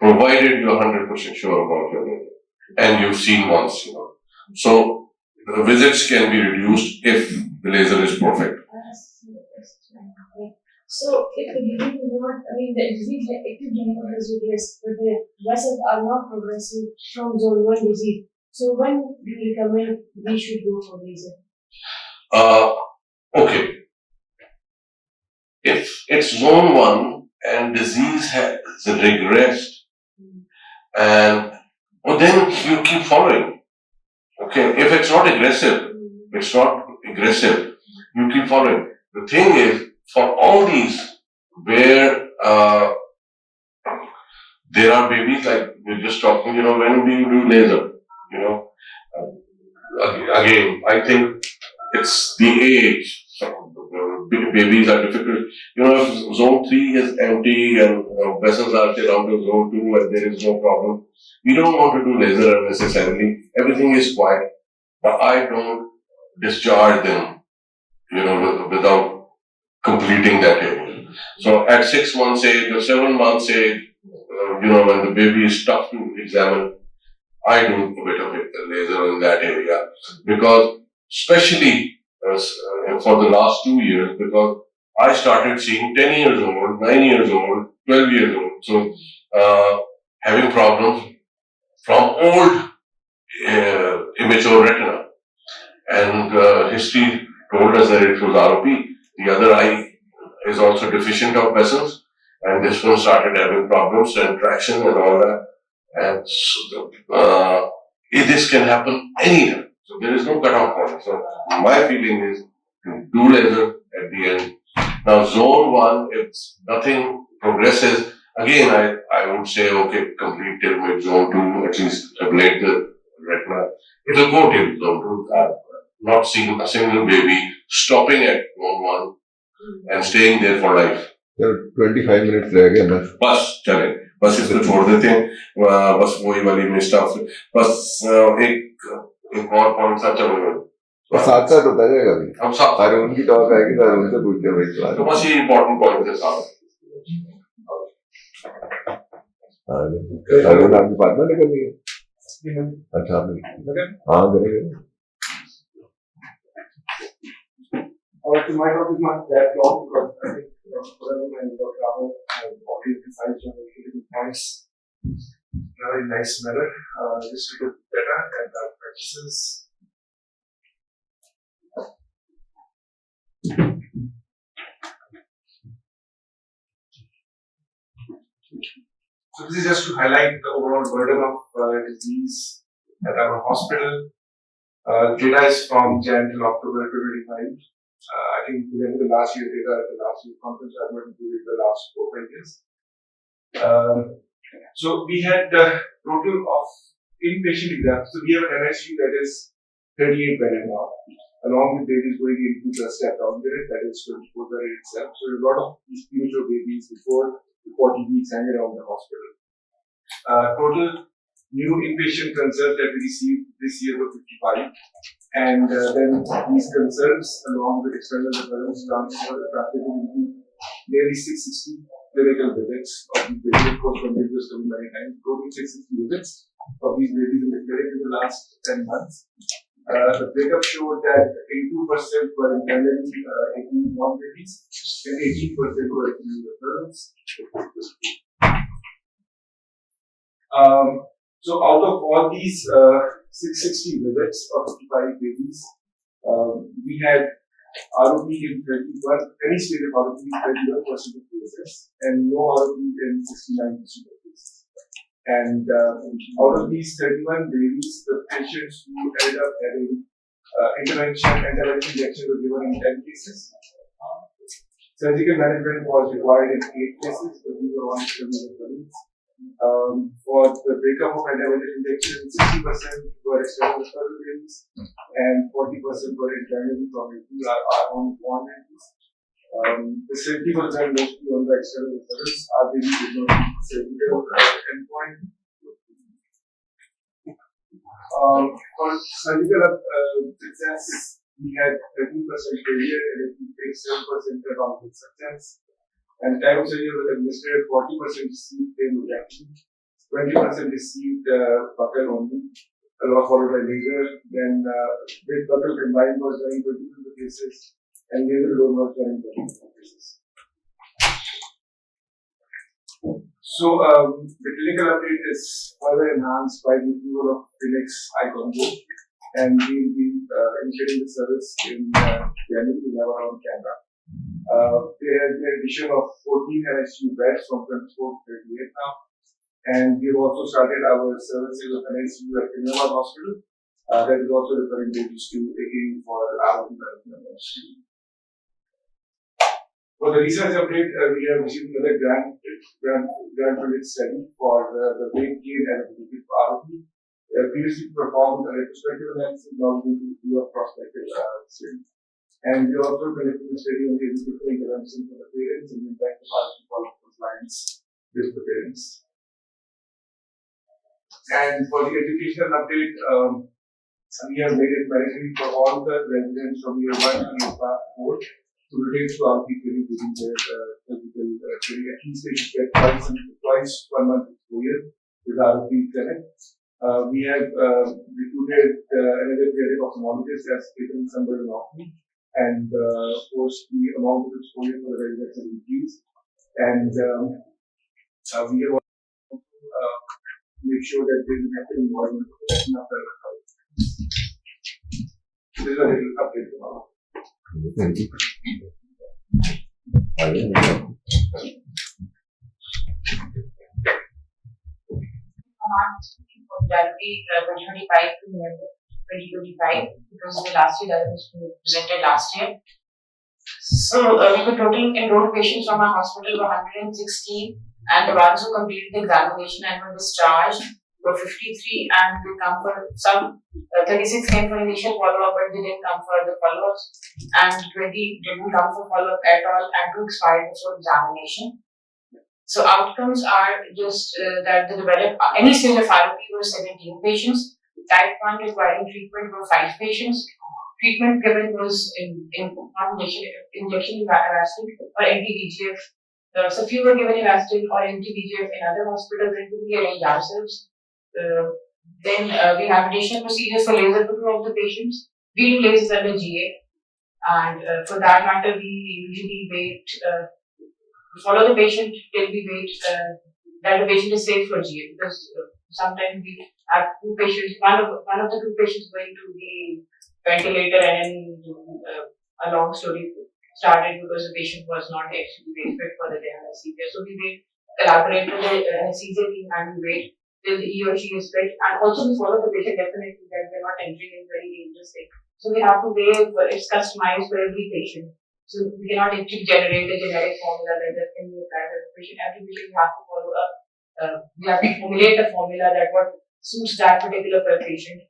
Provided you're 100% sure about your laser. And you've seen once, So, the visits can be reduced if the laser is perfect. Okay. So if the disease is not, I mean, the disease, the active disease has regressed, but the vessels are not progressing from zone 1 disease. So when do you recommend we should go for laser? Okay. If it's zone 1 and disease has regressed, and then you keep following. Okay. If it's not aggressive, you keep following. The thing is, for all these where there are babies, like we're just talking, when do you do laser? You know, again, I think it's the age. Babies are difficult. If zone 3 is empty and vessels are around the zone 2 and there is no problem, we don't want to do laser unnecessarily. Everything is quiet, but I don't discharge them, without completing that area. So at 6 months age or 7 months age, when the baby is tough to examine, I do a bit of laser in that area, because especially for the last 2 years, because I started seeing 10 years old, 9 years old, 12 years old. So having problems from old immature retina, and history told us that it was ROP. The other eye is also deficient of vessels, and this one started having problems and traction and all that. And so, this can happen anytime. So there is no cutoff point. So my feeling is to do laser at the end. Now zone 1, if nothing progresses, again I would say okay, complete till mid zone 2, at least ablate the retina. It'll go till zone 2. Not seeing a single baby stopping at zone 1 and staying there for life. 25 minutes रह गए बस चले बस इसको छोड़ देते हैं बस वही वाली में स्टाफ बस एक और पॉइंट सा चलो साथ साथ होता जाएगा अभी हम साथ अरुण की टॉक आएगी तो अरुण से पूछते हैं भाई तो बस ये इम्पोर्टेंट पॉइंट है साथ अरुण आपकी बात ना करनी है अच्छा हाँ करेंगे To my talk is not that long because I think Dr. Arun and Dr. Rahul have already emphasized on the critical points in a very nice manner. Just to get better at our practices. So this is just to highlight the overall burden of disease at our hospital. Data is from Jan till October 2025. I think presented the last year data at the last year conference. I haven't included the last 4-5 years. So we had the total of inpatient exams. So we have an NICU that is 38 bedded now, along with babies going into the step down unit that is 24 bedded itself. So a lot of these premature babies before the 40 weeks hanging around the hospital. Total new inpatient consults that we received this year were 55. And then these concerns, along with external referrals, translated into nearly 660 clinical visits of these babies. Of course, from babies coming many times, total 660 visits of these babies in the clinic in the last 10 months. The breakup showed that 82% were internally born babies and 18% were external referrals. So out of all these 660 visits of 55 babies, we had ROP in 31, any state of ROP in 31% of cases, and no ROP in 69% of cases. And out of these 31 babies, the patients who ended up having intervention and injection were given in 10 cases. Surgical management was required in 8 cases, but these were all external referrals. For the breakup of antibiotic injection, 60% were external referral babies and 40% were internally from our own born babies. The safety was done mostly on the external referrals. Our babies did not meet surgical endpoint. For surgical success, we had 13% failure and if we take 7% around success. And time of surgery was administered, 40% received pain reduction, 20% received buccal only, followed by laser. Then with buccal combined was done in 20% of the cases, and we will do more than cases. So, the clinical update is further enhanced by the approval of Phoenix Icon Go, and we will be initiating the service in January. We have our own camera. There has been an addition of 14 NICU beds from 24 to 38 now, and we've also started our services of NICU at Innova Hospital. That is also referring babies to again for our development. For the research update, we have received another grant funded study for the weight gain and ability of ROP. Previously performed a retrospective analysis, now we will do a prospective study. And we also conducted a study on the educational intervention for the parents and the impact of ROP compliance with the parents. And for the educational update, we have made it mandatory for all the residents from year 1 to year 4 to retain to RP training during their physical training. At least they should get twice 1 month exposure with RP clinic. We have recruited another periodic ophthalmologist as taken somewhere in Auckland, and of course the amount of exposure for the residents has increased. And we have also make sure that there is an active involvement of the protection of the health. This is a little update from our. Thank you. January 2025 to November 2025, because the last year that was presented last year. So the total enrolled patients from our hospital were 116, and the ones who completed the examination and were discharged were 53, and they come for some 36 came for initial follow-up, but they didn't come for the follow-ups, and 20 didn't come for follow-up at all, and 2 expired before examination. So outcomes are just that the developed any stage of ROP were 17 patients. Type 1 requiring treatment were 5 patients. Treatment given was in injection Avastin or anti-VEGF. So few were given Avastin or anti-VEGF in other hospitals, and we arrange ourselves. Then we have additional procedures for laser control of the patients. We do lasers under GA, and for that matter, we usually wait, follow the patient till we wait that the patient is safe for GA, because sometimes we have 2 patients, one of the 2 patients going to the ventilator, and then a long story started because the patient was not actually very fit for the anesthesia. So we wait, collaborate with the anesthesia team, and we wait till he or she is fit, and also we follow the patient definitely that we're not entering in very dangerous thing. So we have to wait, it's customized for every patient. So we cannot actually generate a generic formula that can be applied to the patient. Every patient we have to follow up. We have to formulate a formula that what suits that particular patient.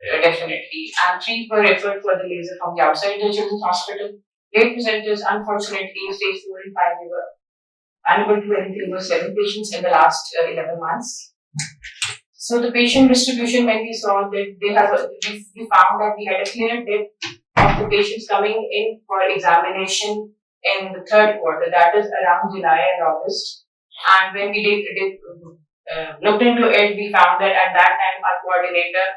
Definitely. And 3 were referred for the laser from the outside the children's hospital. 8 presenters, unfortunately, stage 4 and 5, they were unable to do anything. There were 7 patients in the last 11 months. So the patient distribution, when we saw that we found that we had a clear dip of the patients coming in for examination in the 3rd quarter, that is around July and August. And when we looked into it, we found that at that time our coordinator,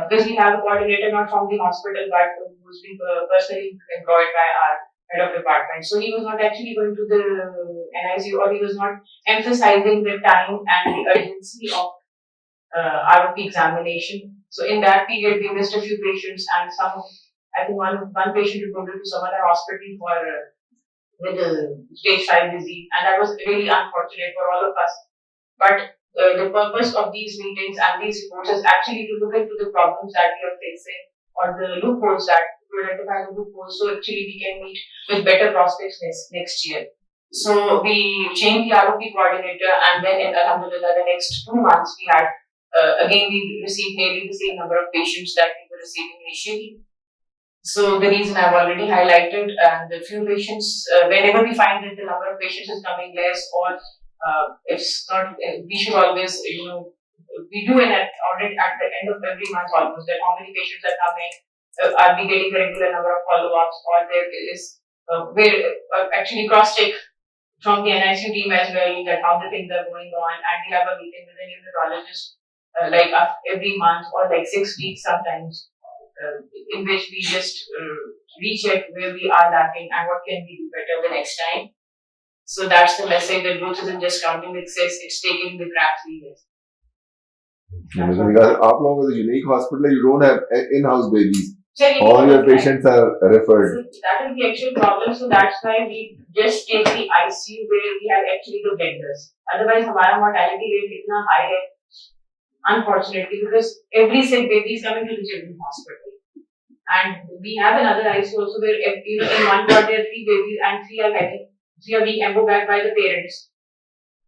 because we have a coordinator not from the hospital but who's been personally employed by our head of department. So he was not actually going to the NICU, or he was not emphasizing the time and the urgency of ROP examination. So in that period, we missed a few patients, and I think one patient reported to some other hospital for with a stage 5 disease, and that was really unfortunate for all of us. But the purpose of these meetings and these reports is actually to look into the problems that we are facing, or the loopholes to identify the loopholes, so actually we can meet with better prospects next year. So we changed the ROP coordinator, and then in Alhamdulillah, the next 2 months we had again we received nearly the same number of patients that we were receiving initially. So the reason I've already highlighted, and the few patients, whenever we find that the number of patients is coming less, or it's not, we should always, we do an audit at the end of every month almost, that how many patients are coming, are we getting the regular number of follow-ups, or there is, actually cross-check from the NICU team as well, that how the things are going on, and we have a meeting with the neurologist every month, or 6 weeks sometimes, in which we just recheck where we are lacking and what can we do better the next time. So that's the message that growth isn't just counting the success, it's taking the cracks we get. Because आप लोगों का unique hospital है, you don't have in-house babies. So All your patients are referred. So that is the actual problem. So that's why we just take the ICU where we have actually the vendors. Otherwise, our mortality rate is not high, unfortunately, because every sick baby is coming to the children's hospital. And we have another ICU also where in one ward there are 3 babies and 3 are being embobagged by the parents.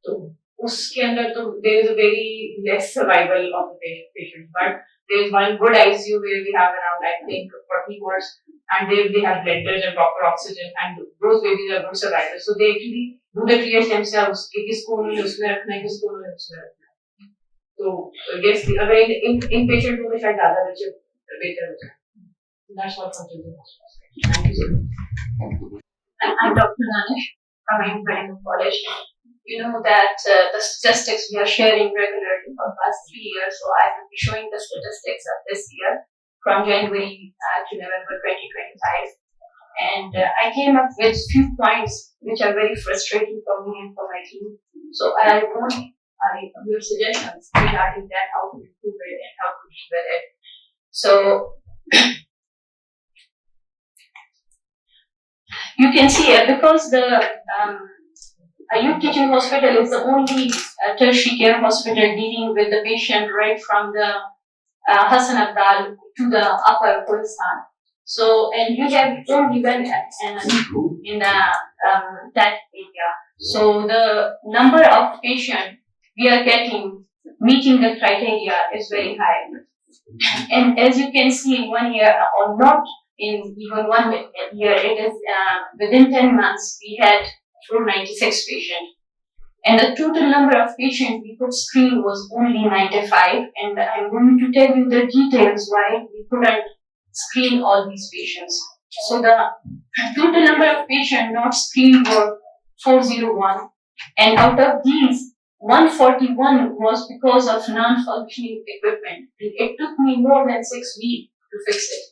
So उसके अंदर तो there is a very less survival of the patient, but there is one good ICU where we have around I think 40 wards, and there they have blenders and proper oxygen, and those babies are good survivors. So they actually do the triage themselves. किसको उन्होंने उसमें रखना है, किसको उन्होंने उसमें रखना है. So yes, अगर inpatient रूम में शायद ज़्यादा बच्चे बेहतर हो जाए. That's all from children's hospital. Thank you so much. I'm Dr. Nanesh from Medical College. You know that the statistics we are sharing regularly for the past 3 years, so I will be showing the statistics of this year from January to November 2025. And I came up with few points which are very frustrating for me and for my team. So I want your suggestions regarding that, how to improve it and how to deal with it. So you can see it because the youth teaching hospital is the only tertiary care hospital dealing with the patient right from the Hassan Abdal to the upper Khorasan. So, and you have only one in that area. So the number of patients we are getting meeting the criteria is very high. And as you can see in 1 year, or not in even 1 year, it is within 10 months we had 496 patients. And the total number of patients we could screen was only 95. And I'm going to tell you the details why we couldn't screen all these patients. So the total number of patients not screened were 401. And out of these, 141 was because of non-functioning equipment. It took me more than 6 weeks to fix it.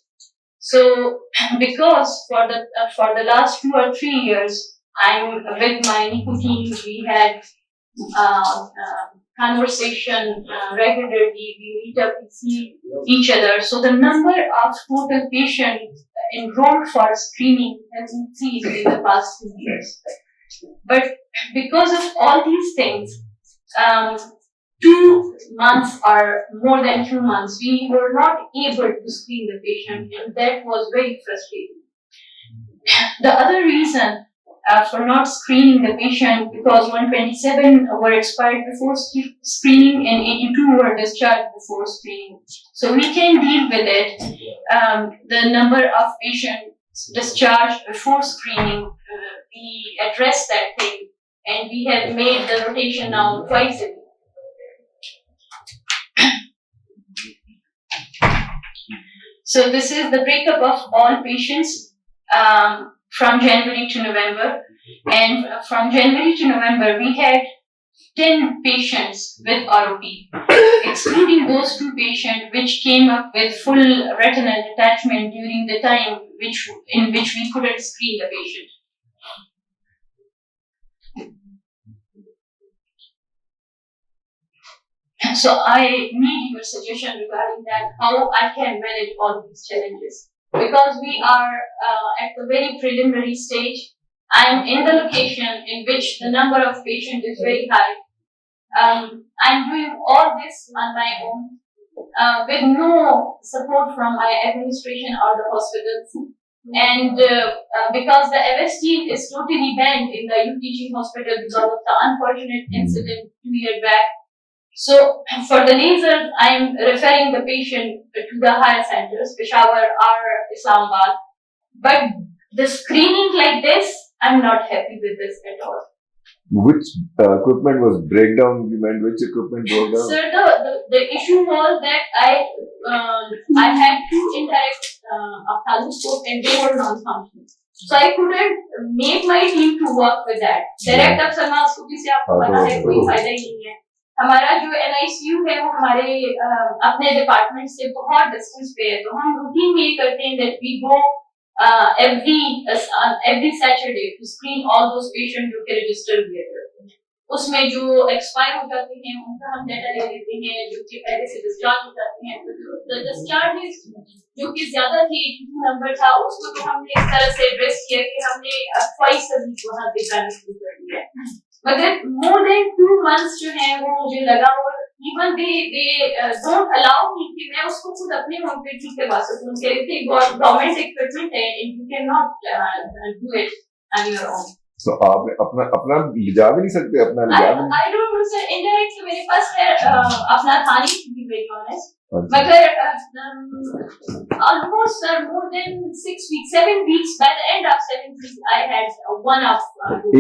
So because for the last 2 or 3 years, I'm with my nicotine, we had conversation regularly, we meet up, we see each other. So the number of total patients enrolled for screening has increased in the past 2 years. But because of all these things, 2 months or more than 2 months, we were not able to screen the patient, and that was very frustrating. The other reason for not screening the patient, because 127 were expired before screening and 82 were discharged before screening. So we can deal with it. The number of patients discharged before screening, we addressed that thing, and we have made the rotation now twice a week. So this is the breakup of all patients from January to November. And from January to November, we had 10 patients with ROP, excluding those 2 patients which came up with full retinal detachment during the time in which we couldn't screen the patient. So I need your suggestion regarding that, how I can manage all these challenges. Because we are at the very preliminary stage. I am in the location in which the number of patients is very high. I'm doing all this on my own with no support from my administration or the hospitals. And because the MS team is totally banned in the youth teaching hospital because of the unfortunate incident 2 years back. So for the lasers, I am referring the patient to the higher centers, Peshawar or Islamabad. But the screening like this, I'm not happy with this at all. Which equipment was breakdown? You meant which equipment broke down? Sir, the issue was that I had 2 indirect ophthalmoscopes and they were non-functional. So I couldn't make my team to work with that. Direct ophthalmoscopy से आपको पता है कोई फायदा ही नहीं है. हमारा जो NICU है वो हमारे अपने डिपार्टमेंट से बहुत डिस्टेंस पे है, तो हम रूटीन में ये करते हैं that we go every Saturday to screen all those patients जो कि register हुए थे. उसमें जो expire हो जाते हैं उनका हम data ले लेते हैं, जो कि पहले से discharge हो जाते हैं. तो discharges जो कि ज्यादा थी, नंबर था, उसको तो हमने इस तरह से एड्रेस किया कि हमने twice a week वहाँ पे जाना शुरू कर दिया. मगर more than 2 months जो है वो मुझे लगा, और even they don't allow me कि मैं उसको खुद अपने होम पे ठीक करवा सकूं. कह रहे थे गवर्नमेंट इक्विपमेंट है, you cannot do it on your own. तो आप अपना जा भी नहीं सकते, अपना ले जा भी नहीं. I don't know sir, indirect से मेरे पास है अपना था नहीं, to be very honest. अच्छा. मगर almost more than 6 weeks, 7 weeks, by the end of 7 weeks I had one of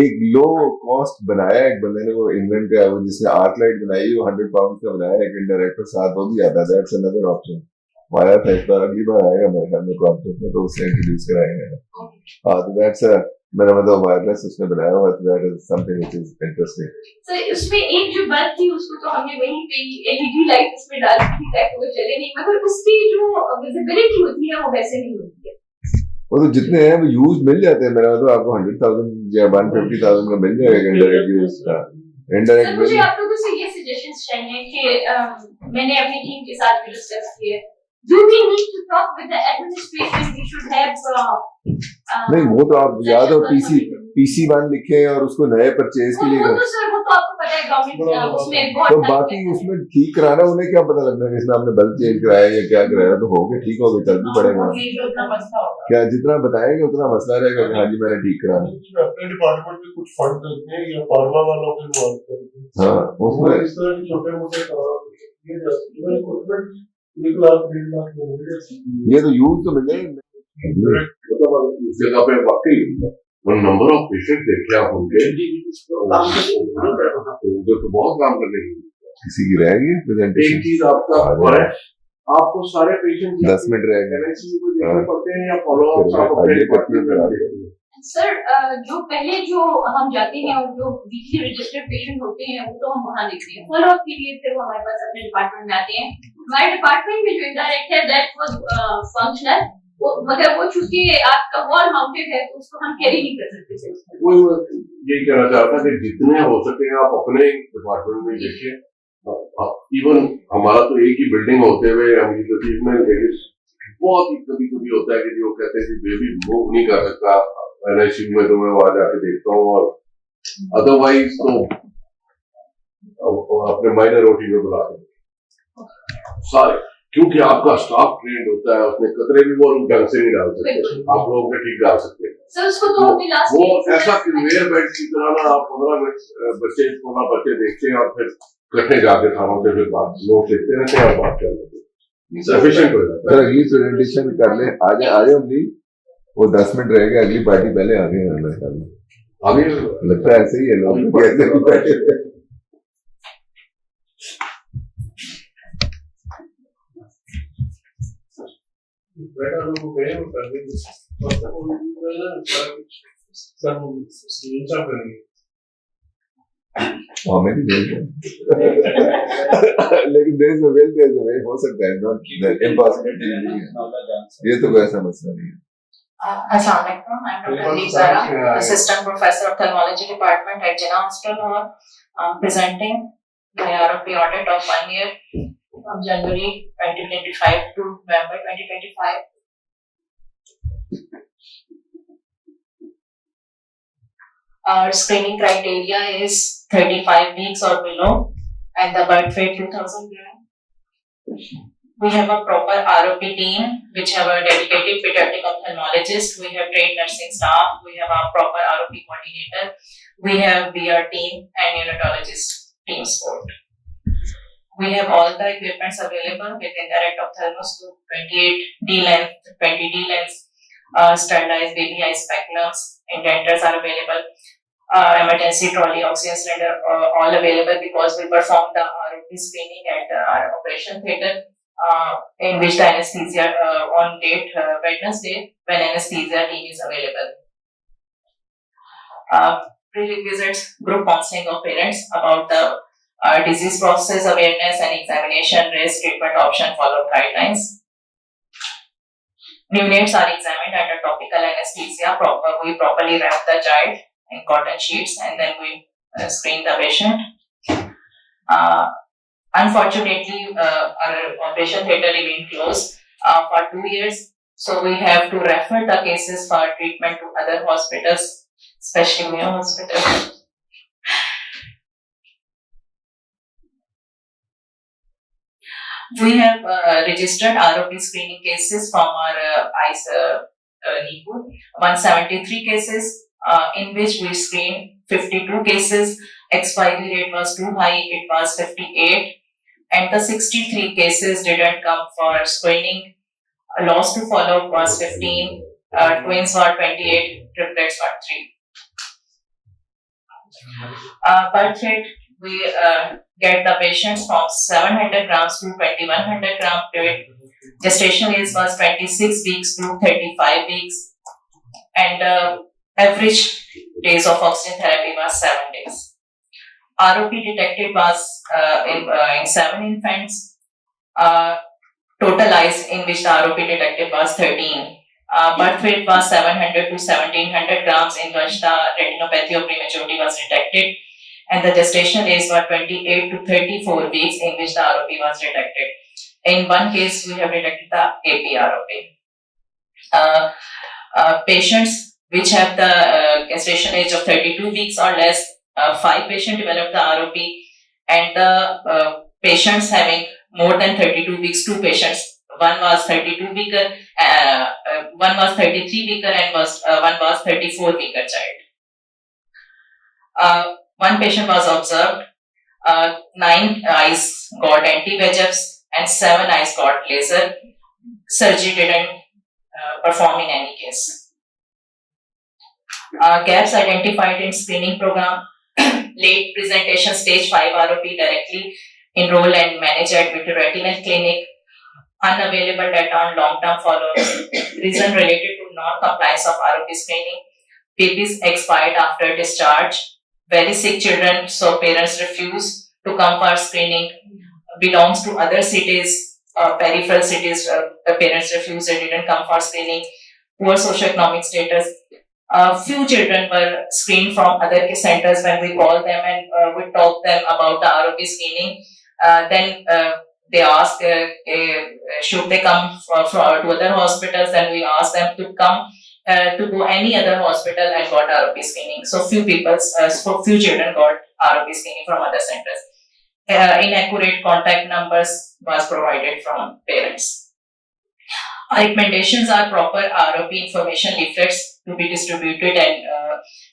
एक लो कॉस्ट बनाया एक बंदे ने, वो इंग्लैंड का है, वो जिसने आर्कलाइट बनाई, वो 100 पाउंड का बनाया, एक इंडायरेक्टर साथ वो भी आता है. That's another option. आया था इस बार, अगली बार आएगा मेरे ख्याल में कॉन्फ्रेंस में, तो उससे इंट्रोड्यूस कराएंगे. हाँ, तो दैट्स मैंने मतलब वायरलेस उसने बनाया हुआ, तो that is something which is interesting. Sir उसमें एक जो बल्ब थी उसको तो हमने वहीं पे एलईडी लाइट उसमें डाल दी थी ताकि वो जले नहीं, मगर उसकी जो विजिबिलिटी होती है वो वैसे नहीं होती है. वो तो जितने हैं वो यूज मिल जाते हैं. मेरा मतलब आपको 100,000 या 150,000 का मिल जाएगा इंडायरेक्ट यूज का. इंडायरेक्ट मुझे आप लोगों से ये सजेशंस चाहिए कि मैंने अपनी टीम के साथ भी डिस्कस किए. Do we need to talk with the administration? We should have नहीं, वो तो आप या तो PC1 लिखे और उसको नए परचेज के लिए. वो तो सर वो तो आपको पता है गवर्नमेंट उसमें तो बाकी उसमें ठीक कराना, उन्हें क्या पता लगना है इसमें आपने बल्ब चेंज कराया या क्या कराया, तो हो गया, ठीक हो गया, चल भी पड़ेगा. क्या जितना बताएंगे उतना मसला रहेगा कि हाँ जी मैंने ठीक कराना. अपने डिपार्टमेंट में कुछ फंड देते हैं या फार्मा वालों को इन्वॉल्व करते हैं. हाँ, उसमें इस तरह के छोटे मोटे काम ये 1 लाख 1.5 लाख ये तो यूज तो मिले. उस जगह पे वाकई वो नंबर ऑफ पेशेंट देखे आप उनके, जो तो बहुत काम करने की. किसी की रहेगी प्रेजेंटेशन. एक चीज आपका और है, आपको सारे पेशेंट 10 मिनट रहेंगे देखने पड़ते हैं या फॉलो अप आप अपने डिपार्टमेंट में देखते हैं. सर जो पहले जो हम जाते हैं और जो वीकली रजिस्टर्ड पेशेंट होते हैं वो तो हम वहाँ देखते हैं. फॉलो अप के लिए फिर वो हमारे पास अपने डिपार्टमेंट में आते हैं. हमारे डिपार्टमेंट में जो इंडायरेक्ट है दैट वाज फंक्शनल, मगर वो चूंकि आपका वॉल माउंटेड है तो उसको हम कैरी नहीं कर सकते. वो यही कहना चाहता कि जितने हो सके आप अपने डिपार्टमेंट में देखिए. इवन हमारा तो एक ही बिल्डिंग होते हुए हम बहुत ही कभी कभी होता है कि जो कहते हैं कि बेबी मूव नहीं कर सकता एनआईसीयू में, तो मैं वहां जाके देखता हूँ. और अदरवाइज तो अपने माइनर ओटी में बुलाते हैं सारे, क्योंकि आपका स्टाफ ट्रेंड होता है, उसमें कतरे भी वो ढंग से नहीं डाल सकते, आप लोग में ठीक डाल सकते हैं. सर उसको तो वो ऐसा कन्वेयर बेल्ट की तरह ना, आप 15 मिनट बच्चे 16 बच्चे देखते हैं और फिर इकट्ठे जाके थानों से फिर बात लोग देखते रहते हैं और बात कर लेते हैं. सफिशिएंट हो जाता है. अगली प्रेजेंटेशन कर ले, आजे हमने वो 10 मिनट रह गए, अगली पार्टी पहले आ गई मेरे ख्याल में. अभी लगता है ऐसे ही है लोग कैसे भी बैठे. maybe लेकिन देयर इज अ वे हो सकता है, नॉट इम्पॉसिबल. ये तो कोई ऐसा मसला नहीं है. Assalamualaikum. I'm Dr. Nizara, Assistant Professor of Ophthalmology Department at Jinnah Hospital, presenting my ROP audit of 1 year from January 2025 to November 2025. Our screening criteria is 35 weeks or below, and the birth weight 2000 grams. We have a proper ROP team, which have a dedicated pediatric ophthalmologist. We have trained nursing staff. We have a proper ROP coordinator. We have BR team and neonatologist team support. We have all the equipments available with indirect ophthalmoscope, 28D length, 20D lens, sterilized baby eye speculums, indenters are available. Emergency trolley, oxygen cylinder, all available because we perform the ROP screening at our operation theatre. In which the anesthesia on date Wednesday when anesthesia team is available. Prerequisites: group counseling of parents about the disease process, awareness and examination, risk, treatment option, follow-up guidelines. Neonates are examined under topical anesthesia. We properly wrap the child in cotton sheets and then we screen the patient. Unfortunately, our operation theatre remained closed for 2 years, so we have to refer the cases for treatment to other hospitals, especially Mayo Hospital. We have registered ROP screening cases from our ICE NICU, 173 cases, in which we screened 52 cases. Expiry rate was too high, it was 58, and the 63 cases didn't come for screening. Loss to follow was 15, twins were 28, triplets were 3. Birth rate, we get the patients from 700 grams to 2100 grams weight. Gestation age was 26 weeks to 35 weeks, and average days of oxygen therapy was 7 days. ROP detected was in 7 infants. Total eyes in which the ROP detected was 13. Birth weight was 700 to 1700 grams in which the retinopathy of prematurity was detected, and the gestation days were 28 to 34 weeks in which the ROP was detected. In one case, we have detected the AP-ROP. Patients which have the gestation age of 32 weeks or less, 5 patients developed the ROP, and the patients having more than 32 weeks, 2 patients. One was 32 weeker, one was 33 weeker, and one was 34 weeker child. One patient was observed. 9 eyes got anti-VEGFs and 7 eyes got laser. Surgery didn't perform in any case. Gaps identified in screening program. Late presentation stage 5 ROP directly enroll and manage at vitreoretinal clinic. Unavailable data on long-term follow-ups. Reason related to non-compliance of ROP screening. Babies expired after discharge. Very sick children, so parents refuse to come for screening. Belongs to other cities, peripheral cities, parents refuse, they didn't come for screening. Poor socioeconomic status. Few children were screened from other centers. When we call them and we talk them about the ROP screening, then they ask should they come to other hospitals. Then we ask them to come to go any other hospital and got ROP screening. So few children got ROP screening from other centers. Inaccurate contact numbers was provided from parents. Recommendations are proper ROP information leaflets to be distributed and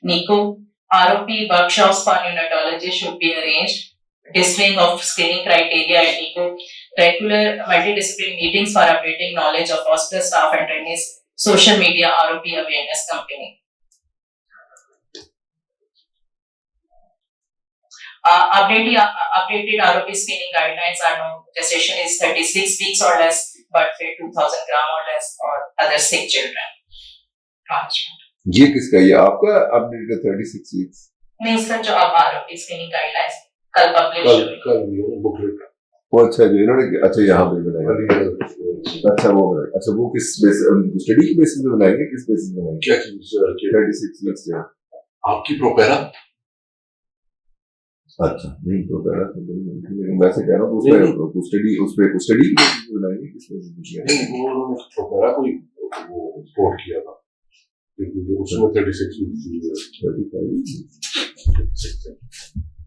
NICU. ROP workshops for neonatology should be arranged. Displaying of screening criteria at NICU. Regular multidisciplinary meetings for updating knowledge of hospital staff and trainees. Social media ROP awareness campaigning. Updated ROP screening guidelines are known. Gestation is 36 weeks or less, birth weight 2000 gram or less, or other sick children. ये किसका ये आपका updated 36 weeks नहीं इसका जो अब ROP screening guidelines कल publish हुई बुकलेट वो अच्छा जो इन्होंने अच्छा यहाँ पे बनाया अच्छा वो किस बेसिस स्टडी के बेसिस पे बनाएंगे किस बेसिस पे बनाएंगे क्या चीज 36 वीक्स से आपकी प्रोपेरा अच्छा नहीं प्रोपेरा तो लेकिन वैसे कह रहा हूँ उसपे स्टडी के बेसिस पे बनाएंगे किस बेसिस पे किया नहीं वो उन्होंने प्रोपेरा कोई वो रिपोर्ट किया था उसमें 36 वीक्स 35